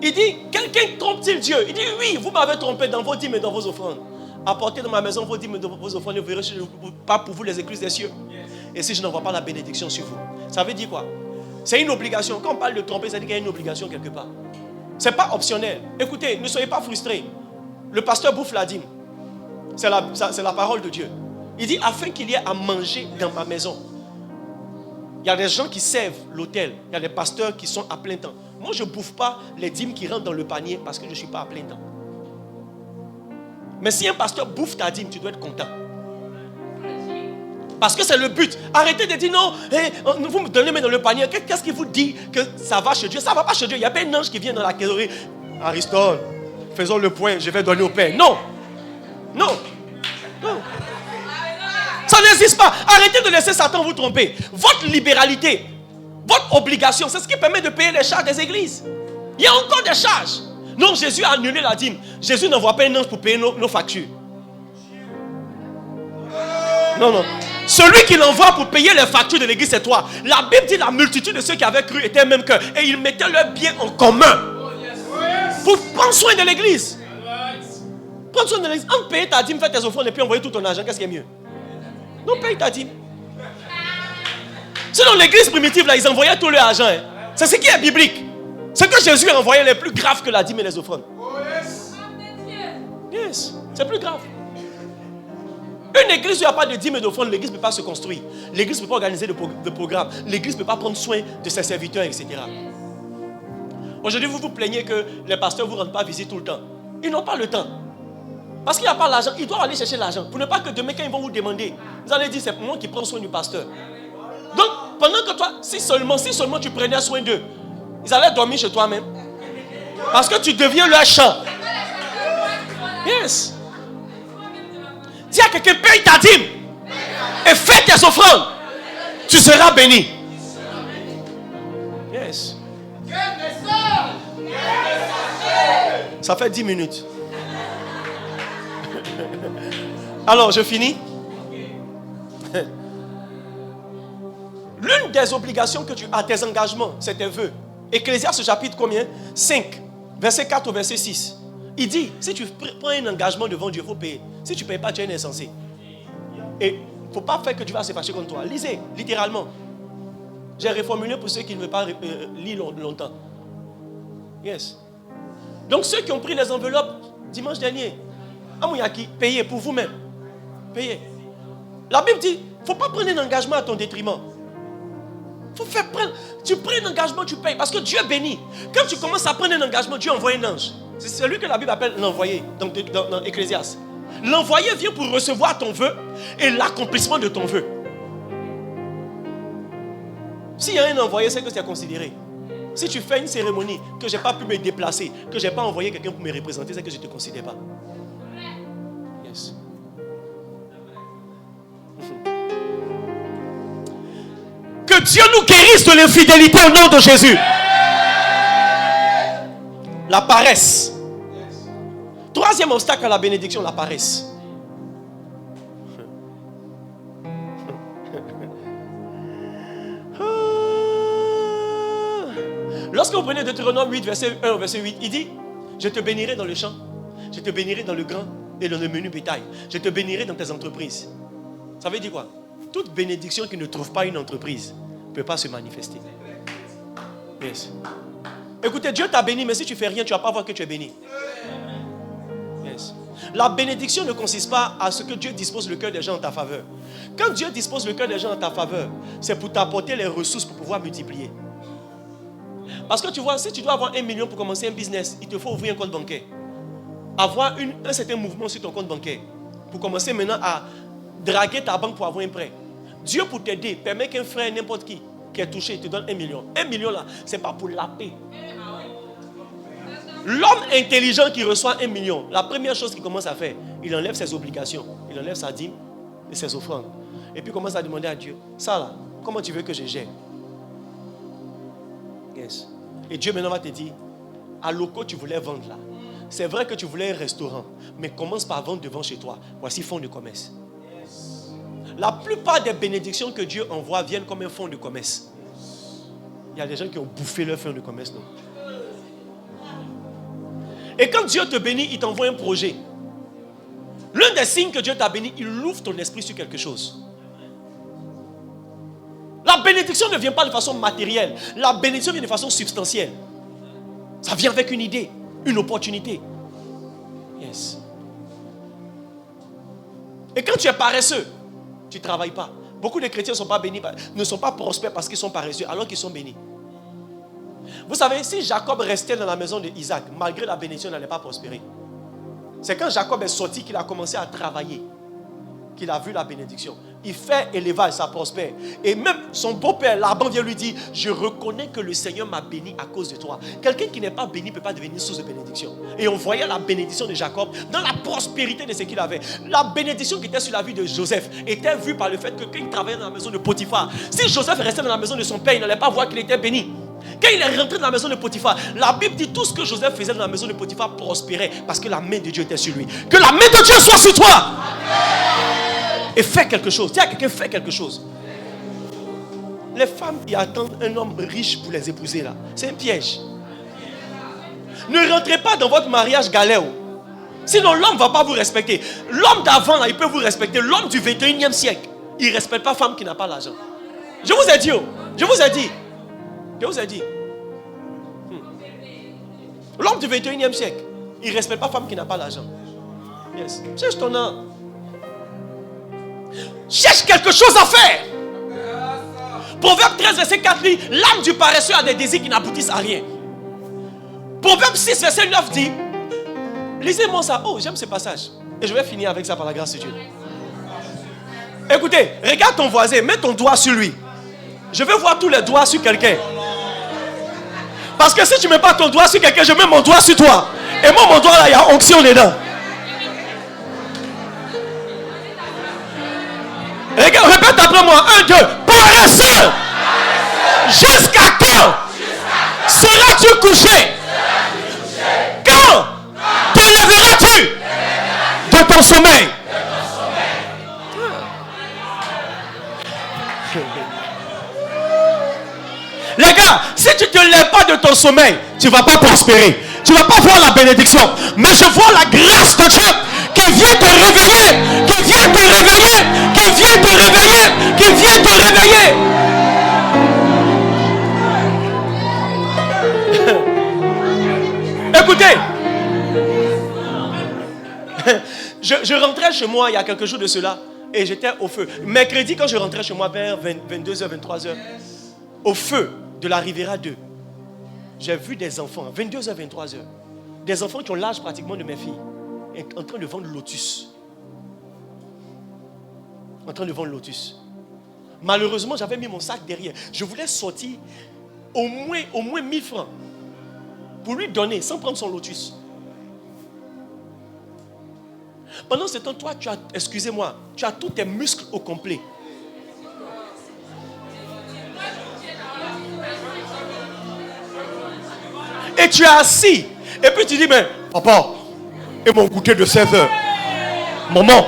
Il dit, quelqu'un trompe-t-il Dieu? Il dit, oui, vous m'avez trompé dans vos dîmes et dans vos offrandes. Apportez dans ma maison vos dîmes et vos offrandes, et vous verrez pas pour vous les écluses des cieux. Et si je n'envoie pas la bénédiction sur vous. Ça veut dire quoi? C'est une obligation. Quand on parle de tromper, ça veut dire qu'il y a une obligation quelque part. Ce n'est pas optionnel. Écoutez, ne soyez pas frustrés. Le pasteur bouffe la dîme. C'est la parole de Dieu. Il dit, afin qu'il y ait à manger dans ma maison. Il y a des gens qui servent l'autel. Il y a des pasteurs qui sont à plein temps. Moi, je ne bouffe pas les dîmes qui rentrent dans le panier parce que je ne suis pas à plein temps. Mais si un pasteur bouffe ta dîme, tu dois être content. Parce que c'est le but. Arrêtez de dire non, vous me donnez mais dans le panier. Qu'est-ce qui vous dit que ça va chez Dieu? Ça ne va pas chez Dieu. Il n'y a pas un ange qui vient dans la caisse. Aristote, faisons le point, je vais donner au Père. Non. Non. Non. Ça n'existe pas. Arrêtez de laisser Satan vous tromper. Votre libéralité, votre obligation, c'est ce qui permet de payer les charges des églises. Il y a encore des charges. Non, Jésus a annulé la dîme. Jésus n'envoie pas un ange pour payer nos factures. Non, non. Celui qui l'envoie pour payer les factures de l'église, c'est toi. La Bible dit la multitude de ceux qui avaient cru étaient un même cœur. Et ils mettaient leurs biens en commun. Pour prendre soin de l'église. Prendre soin de l'église. En payer ta dîme, faire tes offrandes et puis envoyer tout ton argent, qu'est-ce qui est mieux? Non, paye ta dîme. Sinon, l'église primitive, là, ils envoyaient tout leur argent. Hein. C'est ce qui est biblique. Ce que Jésus a envoyé est plus grave que la dîme et les offrandes. Yes, c'est plus grave. Une église où il n'y a pas de dîme et d'offrande, l'église ne peut pas se construire. L'église ne peut pas organiser de programmes. L'église ne peut pas prendre soin de ses serviteurs, etc. Aujourd'hui, vous vous plaignez que les pasteurs ne vous rendent pas visite tout le temps. Ils n'ont pas le temps. Parce qu'il n'y a pas l'argent. Ils doivent aller chercher l'argent. Pour ne pas que demain, quand ils vont vous demander, vous allez dire, c'est moi qui prends soin du pasteur. Donc, pendant que toi, si seulement tu prenais soin d'eux, ils allaient dormir chez toi-même. Parce que tu deviens leur champ. Yes. Dis à quelqu'un, paye ta dîme et fais tes offrandes. Tu seras béni. Yes. Ça fait 10 minutes. Alors, je finis. L'une des obligations que tu as, tes engagements, c'est tes vœux. Ecclésiaste chapitre combien? 5, verset 4 au verset 6. Il dit, si tu prends un engagement devant Dieu, il faut payer. Si tu ne payes pas, tu es un insensé. Et il ne faut pas faire que Dieu va se fâcher contre toi. Lisez, littéralement. J'ai reformulé pour ceux qui ne veulent pas lire longtemps. Yes. Donc ceux qui ont pris les enveloppes dimanche dernier, Amouyaki, payez pour vous-même. Payez. La Bible dit, il ne faut pas prendre un engagement à ton détriment. Faut faire prendre. Tu prends un engagement, tu payes. Parce que Dieu bénit. Quand tu commences à prendre un engagement, Dieu envoie un ange. C'est celui que la Bible appelle l'envoyé, dans Ecclésiaste. L'envoyé vient pour recevoir ton vœu et l'accomplissement de ton vœu. S'il y a un envoyé, c'est que c'est considéré. Si tu fais une cérémonie, que je n'ai pas pu me déplacer, que je n'ai pas envoyé quelqu'un pour me représenter, c'est que je ne te considère pas. Yes. Que Dieu nous guérisse de l'infidélité au nom de Jésus. La paresse. Troisième obstacle à la bénédiction, la paresse. Lorsque vous prenez Deutéronome 8, verset 1 au verset 8, il dit, je te bénirai dans le champ, je te bénirai dans le grand et dans le menu bétail, je te bénirai dans tes entreprises. Ça veut dire quoi? Toute bénédiction qui ne trouve pas une entreprise ne peut pas se manifester. Yes. Écoutez, Dieu t'a béni, mais si tu ne fais rien, tu ne vas pas voir que tu es béni. Yes. La bénédiction ne consiste pas à ce que Dieu dispose le cœur des gens en ta faveur. Quand Dieu dispose le cœur des gens en ta faveur, c'est pour t'apporter les ressources pour pouvoir multiplier. Parce que tu vois, si tu dois avoir 1 million pour commencer un business, il te faut ouvrir un compte bancaire. Avoir un certain mouvement sur ton compte bancaire. Pour commencer maintenant à draguer ta banque pour avoir un prêt. Dieu pour t'aider, permet qu'un frère, n'importe qui est touché, il te donne 1 million. 1 million là, ce n'est pas pour la paix. L'homme intelligent qui reçoit 1 million, la première chose qu'il commence à faire, il enlève ses obligations, il enlève sa dîme et ses offrandes. Et puis commence à demander à Dieu, ça là, comment tu veux que je gère? Yes. Et Dieu maintenant va te dire, à locaux tu voulais vendre là. C'est vrai que tu voulais un restaurant, mais commence par vendre devant chez toi. Voici fonds de commerce. La plupart des bénédictions que Dieu envoie viennent comme un fonds de commerce. Il y a des gens qui ont bouffé leur fonds de commerce, non? Et quand Dieu te bénit, il t'envoie un projet. L'un des signes que Dieu t'a béni, il ouvre ton esprit sur quelque chose. La bénédiction ne vient pas de façon matérielle. La bénédiction vient de façon substantielle. Ça vient avec une idée, une opportunité. Yes. Et quand tu es paresseux, tu ne travailles pas. Beaucoup de chrétiens ne sont pas bénis, ne sont pas prospères parce qu'ils sont paresseux, alors qu'ils sont bénis. Vous savez, si Jacob restait dans la maison d'Isaac, malgré la bénédiction, il n'allait pas prospérer. C'est quand Jacob est sorti qu'il a commencé à travailler, qu'il a vu la bénédiction. Il fait élevage, ça prospère. Et même son beau-père, Laban, vient lui dire, je reconnais que le Seigneur m'a béni à cause de toi. Quelqu'un qui n'est pas béni ne peut pas devenir source de bénédiction. Et on voyait la bénédiction de Jacob dans la prospérité de ce qu'il avait. La bénédiction qui était sur la vie de Joseph était vue par le fait que quand il travaillait dans la maison de Potiphar, si Joseph restait dans la maison de son père, il n'allait pas voir qu'il était béni. Quand il est rentré dans la maison de Potiphar, la Bible dit tout ce que Joseph faisait dans la maison de Potiphar prospérait parce que la main de Dieu était sur lui. Que la main de Dieu soit sur toi. Et fais quelque chose. Dis à quelqu'un, fais quelque chose. Les femmes qui attendent un homme riche pour les épouser là, c'est un piège. Ne rentrez pas dans votre mariage galéo. Sinon l'homme ne va pas vous respecter. L'homme d'avant là, il peut vous respecter. L'homme du 21e siècle, il ne respecte pas femme qui n'a pas l'argent. Je vous ai dit, oh. Je vous ai dit. Je vous ai dit. L'homme du 21e siècle, il ne respecte pas femme qui n'a pas l'argent. Yes. Cherche ton âme. Cherche quelque chose à faire. Proverbe 13, verset 4 dit, l'âme du paresseux a des désirs qui n'aboutissent à rien. Proverbe 6, verset 9 dit, lisez-moi ça. Oh, j'aime ce passage. Et je vais finir avec ça par la grâce de Dieu. Écoutez, regarde ton voisin, mets ton doigt sur lui. Je veux voir tous les doigts sur quelqu'un. Parce que si tu ne mets pas ton doigt sur quelqu'un, je mets mon doigt sur toi. Et moi, mon doigt là, il y a onction dedans. Regarde, répète après moi. 1, 2. Paresseux. Jusqu'à quand seras-tu couché? Quand te lèveras-tu de ton sommeil? Les gars, si tu ne te lèves pas de ton sommeil, tu ne vas pas prospérer. Tu ne vas pas voir la bénédiction. Mais je vois la grâce de Dieu qui vient te réveiller, qui vient te réveiller, qui vient te réveiller, qui vient te réveiller. Écoutez, je rentrais chez moi il y a quelques jours de cela et j'étais au feu. Mercredi, quand je rentrais chez moi vers 22h, 23h, au feu de la Riviera 2, j'ai vu des enfants, 22h, 23h, des enfants qui ont l'âge pratiquement de mes filles, en train de vendre lotus. En train de vendre lotus. Malheureusement, j'avais mis mon sac derrière. Je voulais sortir au moins 1000 francs pour lui donner sans prendre son lotus. Pendant ce temps, toi, tu as, excusez-moi, tu as tous tes muscles au complet. Et tu es assis. Et puis tu dis, mais papa, et mon goûter de 16 heures. Maman,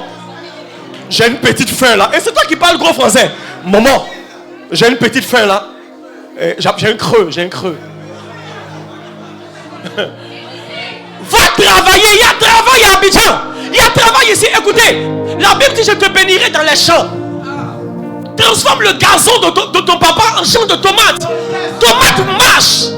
j'ai une petite faim là. Et c'est toi qui parles gros français. Maman, j'ai une petite faim là. J'ai un creux. Va travailler, il y a travail à Abidjan. Il y a travail ici. Écoutez, la Bible dit, je te bénirai dans les champs. Transforme le gazon de ton papa en champ de tomates. Tomates marche.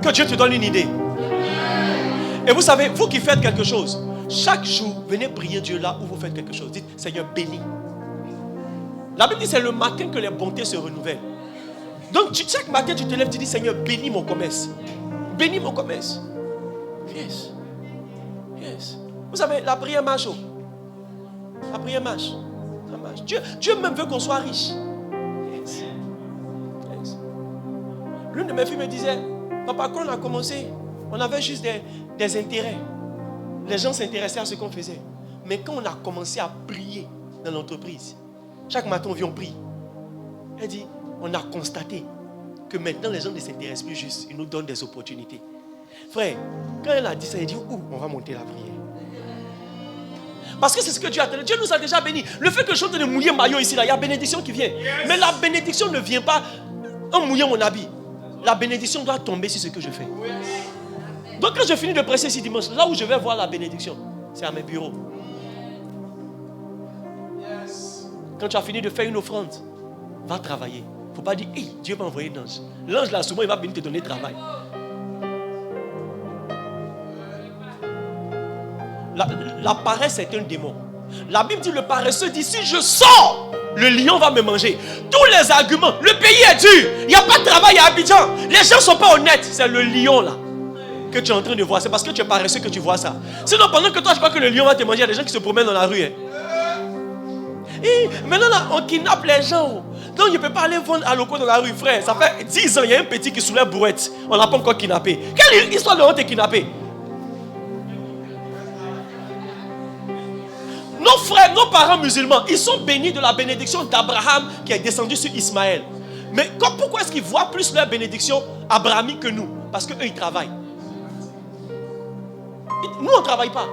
Que Dieu te donne une idée. Et vous savez, vous qui faites quelque chose, chaque jour, venez prier Dieu là où vous faites quelque chose. Dites, Seigneur, bénis. La Bible dit, c'est le matin que les bontés se renouvellent. Donc, chaque matin, tu te lèves, tu dis, Seigneur, bénis mon commerce. Bénis mon commerce. Yes. Yes. Vous savez, la prière marche. La prière marche. Ça marche. Dieu même veut qu'on soit riche. Yes. Yes. L'une de mes filles me disait, Papa, quand on a commencé, on avait juste des intérêts. Les gens s'intéressaient à ce qu'on faisait. Mais quand on a commencé à prier dans l'entreprise, chaque matin on vient, on prie. Elle dit, on a constaté que maintenant les gens ne s'intéressent plus juste. Ils nous donnent des opportunités. Frère, quand elle a dit ça, elle dit, où on va monter la prière. Parce que c'est ce que Dieu a donné. Dieu nous a déjà bénis. Le fait que je suis en train de mouiller maillot ici, là, il y a bénédiction qui vient. Yes. Mais la bénédiction ne vient pas en mouillant mon habit. La bénédiction doit tomber sur ce que je fais. Yes. Donc quand je finis de prêcher ce dimanche, là où je vais voir la bénédiction, c'est à mes bureaux. Yes. Quand tu as fini de faire une offrande, va travailler. Il ne faut pas dire, hey, Dieu m'a envoyé l'ange. L'ange là, souvent, il va venir te donner travail. La paresse est un démon. La Bible dit, le paresseux dit, si je sors, le lion va me manger. Tous les arguments, le pays est dur, il n'y a pas de travail à Abidjan, les gens ne sont pas honnêtes. C'est le lion là que tu es en train de voir. C'est parce que tu es paresseux que tu vois ça. Sinon, pendant que toi, je crois que le lion va te manger, il y a des gens qui se promènent dans la rue. Hein. Et maintenant, là, on kidnappe les gens. Donc, il ne peut pas aller vendre à l'eau dans la rue, frère. Ça fait 10 ans, il y a un petit qui soulève brouette. On ne l'a pas encore kidnappé. Quelle histoire de honte est kidnappé? Nos frères, nos parents musulmans, ils sont bénis de la bénédiction d'Abraham qui est descendue sur Ismaël. Mais pourquoi est-ce qu'ils voient plus leur bénédiction abrahamique que nous? Parce qu'eux, ils travaillent. Nous, on ne travaille pas.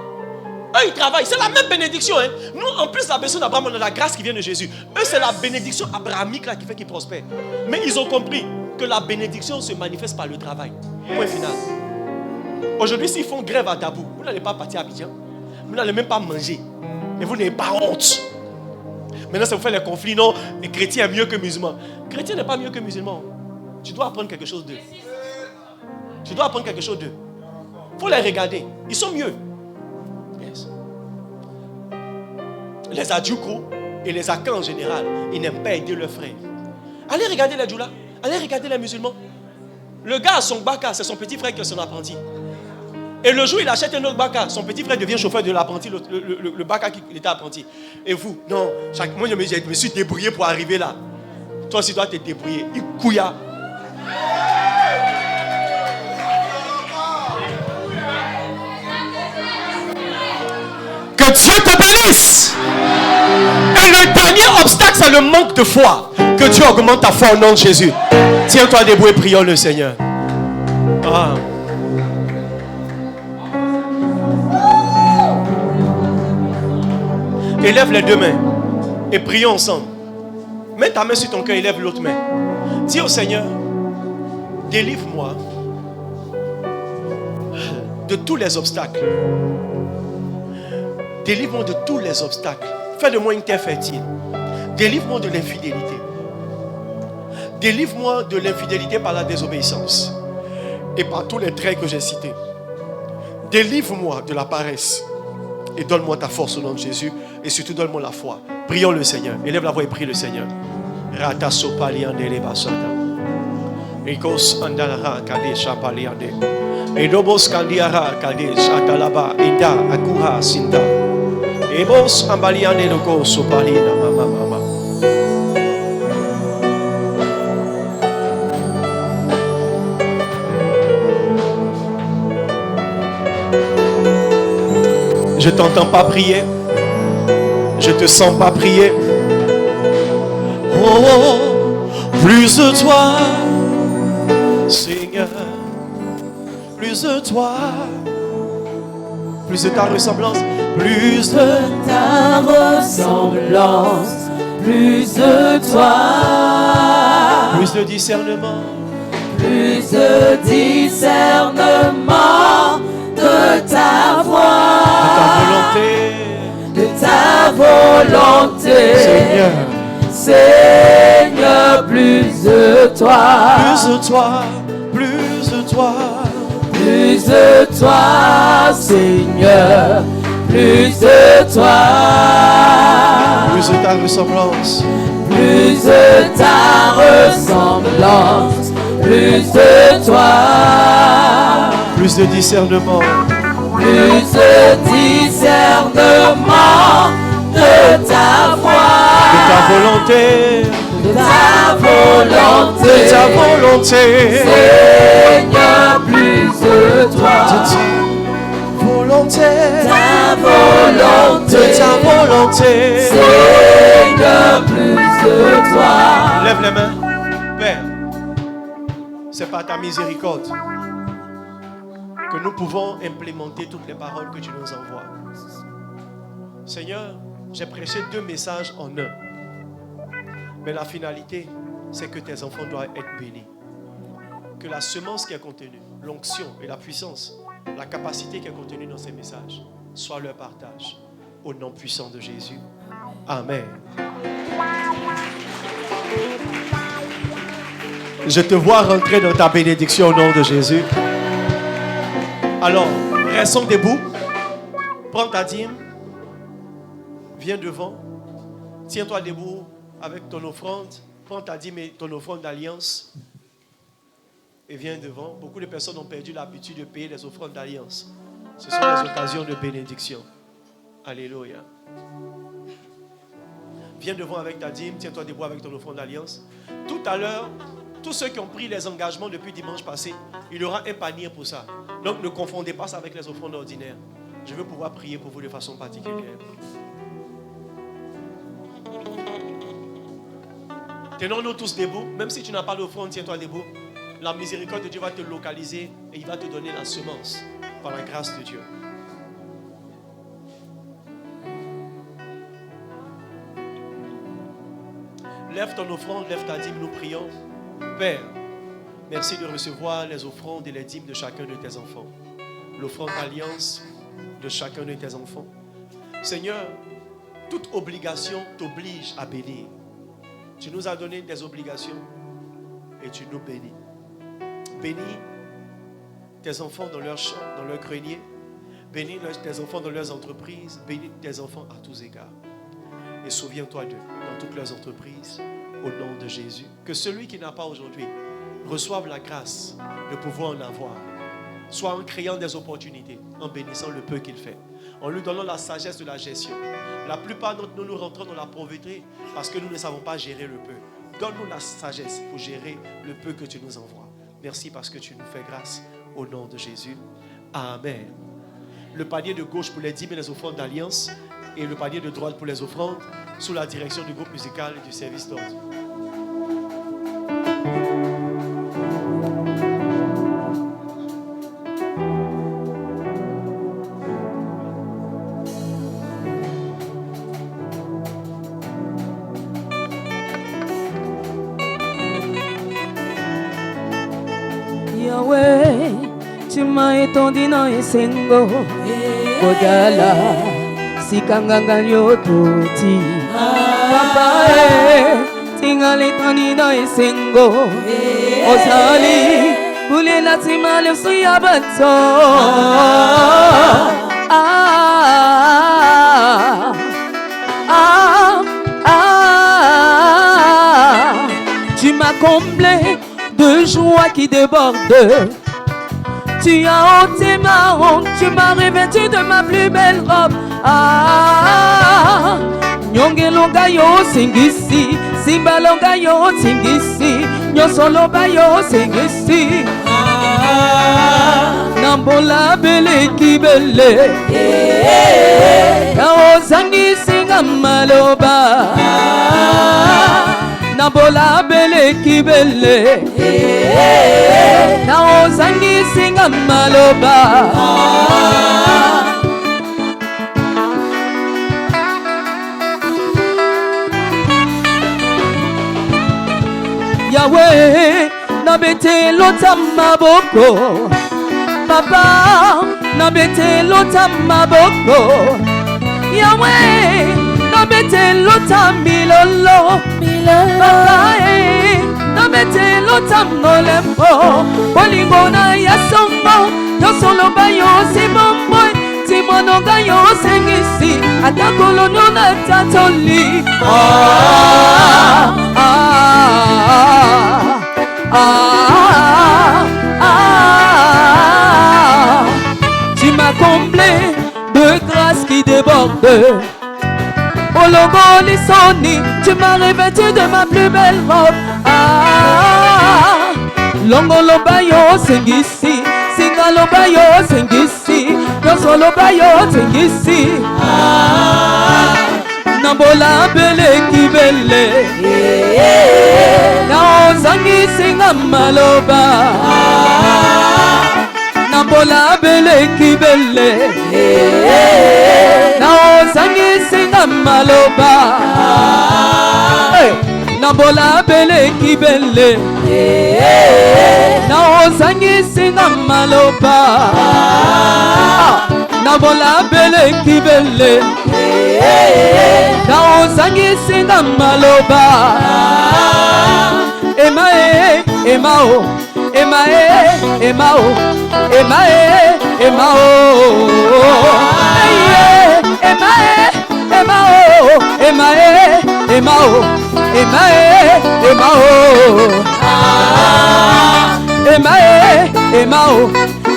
Eux, ils travaillent. C'est la même bénédiction. Hein. Nous, en plus, la bénédiction d'Abraham, on a la grâce qui vient de Jésus. Eux, c'est la bénédiction abrahamique là, qui fait qu'ils prospèrent. Mais ils ont compris que la bénédiction se manifeste par le travail. Point final. Aujourd'hui, s'ils font grève à Dabou, vous n'allez pas partir à Abidjan. Vous n'allez même pas manger. Et vous n'avez pas honte. Maintenant, ça vous fait les conflits. Non, les chrétiens est mieux que musulmans. Chrétien n'est pas mieux que musulman. Tu dois apprendre quelque chose d'eux. Tu dois apprendre quelque chose d'eux. Il faut les regarder. Ils sont mieux. Yes. Les adjoukrous et les akans en général, ils n'aiment pas aider leurs frères. Allez regarder les djoulas. Allez regarder les musulmans. Le gars a son baka, c'est son petit frère qui est son apprenti. Et le jour où il achète un autre baka, son petit frère devient chauffeur de l'apprenti, le baka qui était apprenti. Et vous, non, moi je me suis débrouillé pour arriver là. Toi aussi tu dois te débrouiller. Il couilla. Que Dieu te bénisse. Et le dernier obstacle, c'est le manque de foi. Que Dieu augmente ta foi au nom de Jésus. Tiens-toi debout et prions le Seigneur. Ah. Élève les deux mains et prions ensemble. Mets ta main sur ton cœur, élève l'autre main. Dis au Seigneur, délivre-moi de tous les obstacles. Délivre-moi de tous les obstacles. Fais de moi une terre fertile. Délivre-moi de l'infidélité. Délivre-moi de l'infidélité par la désobéissance et par tous les traits que j'ai cités. Délivre-moi de la paresse et donne-moi ta force au nom de Jésus. Et surtout, donne-moi la foi. Prions le Seigneur. Élève la voix et prie le Seigneur. Rata sopaliande le basata. Ekos andara kadesh apaliande. Edobos kandiara kadesh atalaba inda akura sinda. Ebos ambaliande loko sopalina mama mama. Je t'entends pas prier. Je te sens pas prier. Oh, plus de toi, Seigneur. Plus de toi. Plus de ta ressemblance. Plus de ta ressemblance. Plus de toi. Plus de discernement. Plus de discernement de ta voix. De ta volonté, Seigneur. Seigneur, plus de toi. Plus de toi, plus de toi. Plus de toi, Seigneur. Plus de toi. Plus de ta ressemblance. Plus de ta ressemblance. Plus de toi. Plus de discernement. Plus de discernement de ta voix, de ta volonté, de ta volonté. De ta volonté. Seigneur, plus de toi. De ta volonté. Ta volonté. De ta volonté. Seigneur, plus de toi. Lève les mains. Père, c'est par ta miséricorde que nous pouvons implémenter toutes les paroles que tu nous envoies. Seigneur, j'ai prêché 2 messages en un. Mais la finalité, c'est que tes enfants doivent être bénis. Que la semence qui est contenue, l'onction et la puissance, la capacité qui est contenue dans ces messages, soit leur partage. Au nom puissant de Jésus. Amen. Je te vois rentrer dans ta bénédiction au nom de Jésus. Alors, restons debout. Prends ta dîme. Viens devant. Tiens-toi debout avec ton offrande. Prends ta dîme et ton offrande d'alliance. Et viens devant. Beaucoup de personnes ont perdu l'habitude de payer les offrandes d'alliance. Ce sont des occasions de bénédiction. Alléluia. Viens devant avec ta dîme. Tiens-toi debout avec ton offrande d'alliance. Tout à l'heure, tous ceux qui ont pris les engagements depuis dimanche passé, il y aura un panier pour ça. Donc ne confondez pas ça avec les offrandes ordinaires. Je veux pouvoir prier pour vous de façon particulière. Tenons-nous tous debout. Même si tu n'as pas d'offrande, tiens-toi debout. La miséricorde de Dieu va te localiser et il va te donner la semence par la grâce de Dieu. Lève ton offrande, lève ta dîme, nous prions. Père, merci de recevoir les offrandes et les dîmes de chacun de tes enfants. L'offrande d'alliance de chacun de tes enfants. Seigneur, toute obligation t'oblige à bénir. Tu nous as donné des obligations et tu nous bénis. Bénis tes enfants dans leurs champs, dans leurs greniers. Bénis tes enfants dans leurs entreprises. Bénis tes enfants à tous égards. Et souviens-toi d'eux dans toutes leurs entreprises, au nom de Jésus. Que celui qui n'a pas aujourd'hui reçoive la grâce de pouvoir en avoir. Soit en créant des opportunités, en bénissant le peu qu'il fait, en lui donnant la sagesse de la gestion. La plupart d'entre nous rentrons dans la pauvreté parce que nous ne savons pas gérer le peu. Donne-nous la sagesse pour gérer le peu que tu nous envoies. Merci parce que tu nous fais grâce au nom de Jésus. Amen. Le panier de gauche pour les dîmes et les offrandes d'alliance et le panier de droite pour les offrandes sous la direction du groupe musical et du service d'ordre. Yahweh, tu m'as étendu dans les sengo, Kodala, Sikanganga Yototi, Papa, Tingal étendu dans les sengo, Osali, Boulé la tima le suyabato, tu m'as comblé de joie qui déborde. Tu as ôté ma honte, tu m'as revêtu de ma plus belle robe. Nyongelonga yo singisi, simbalonga yo singisi, nyosoloba yo singisi. Nambola bele kibele, kao sangisi ngamaloba. Nambola bele kibele, kao sangisi ngamaloba. Yahweh, nabete lotama boko. Papa, nabete lotama boko. Yahweh, nabete lotamilolo. Papa, nabete lotamolembo. Polingona yasongo, yosoloba yosimomboy. Timonoga yosengisi, atakolono na tatoli. Tu m'as comblé de grâce qui déborde. Longo Lissoni, tu m'as revêtu de ma plus belle robe. Ah, Longo Lobayo Sengisi, Singa Lobayo Sengisi, Yoso Lobayo Sengisi. Ah, Nambola Bele Kibele, Nao Zangi Singa Maloba. Nambola Bele Kibele, Nao Zangi Singa Maloba. Nambola Bele Kibele, Nao Zangi Singa Maloba. Nambola Bele Kibele, Nao Zangi Singa Maloba. Emae, Emao, Emae, Emao, Emae, Emao, Emae, Emao, Emae, Emao, Emae, Emao, Emae, Emao,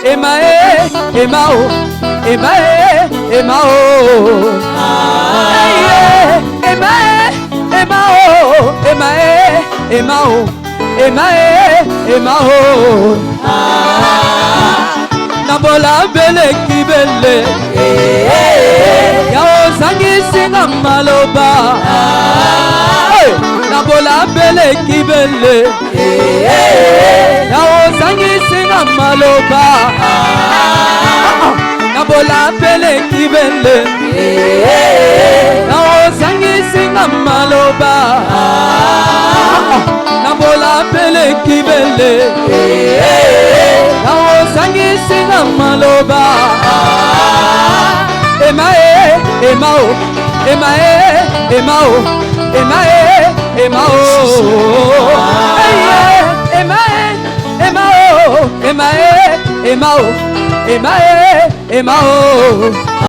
Emae, Emao, Emae, Emao, Emae, Emao, Emae, Emao, Emae, Emao. Nambola Bele Kibele, Yao Zangi Singa Maloba. Nambola Bele Kibele, Yao Zangi Singa Maloba. Nambola Bele Kibele, Yao Zangi Singa Maloba. Nambola Bele Kibele, Nao Zangi Singa Maloba. Emae, Emao, Emae, Emao, Emae, Emao, Emae, Emao, Emae, Emao, Emae, Emao.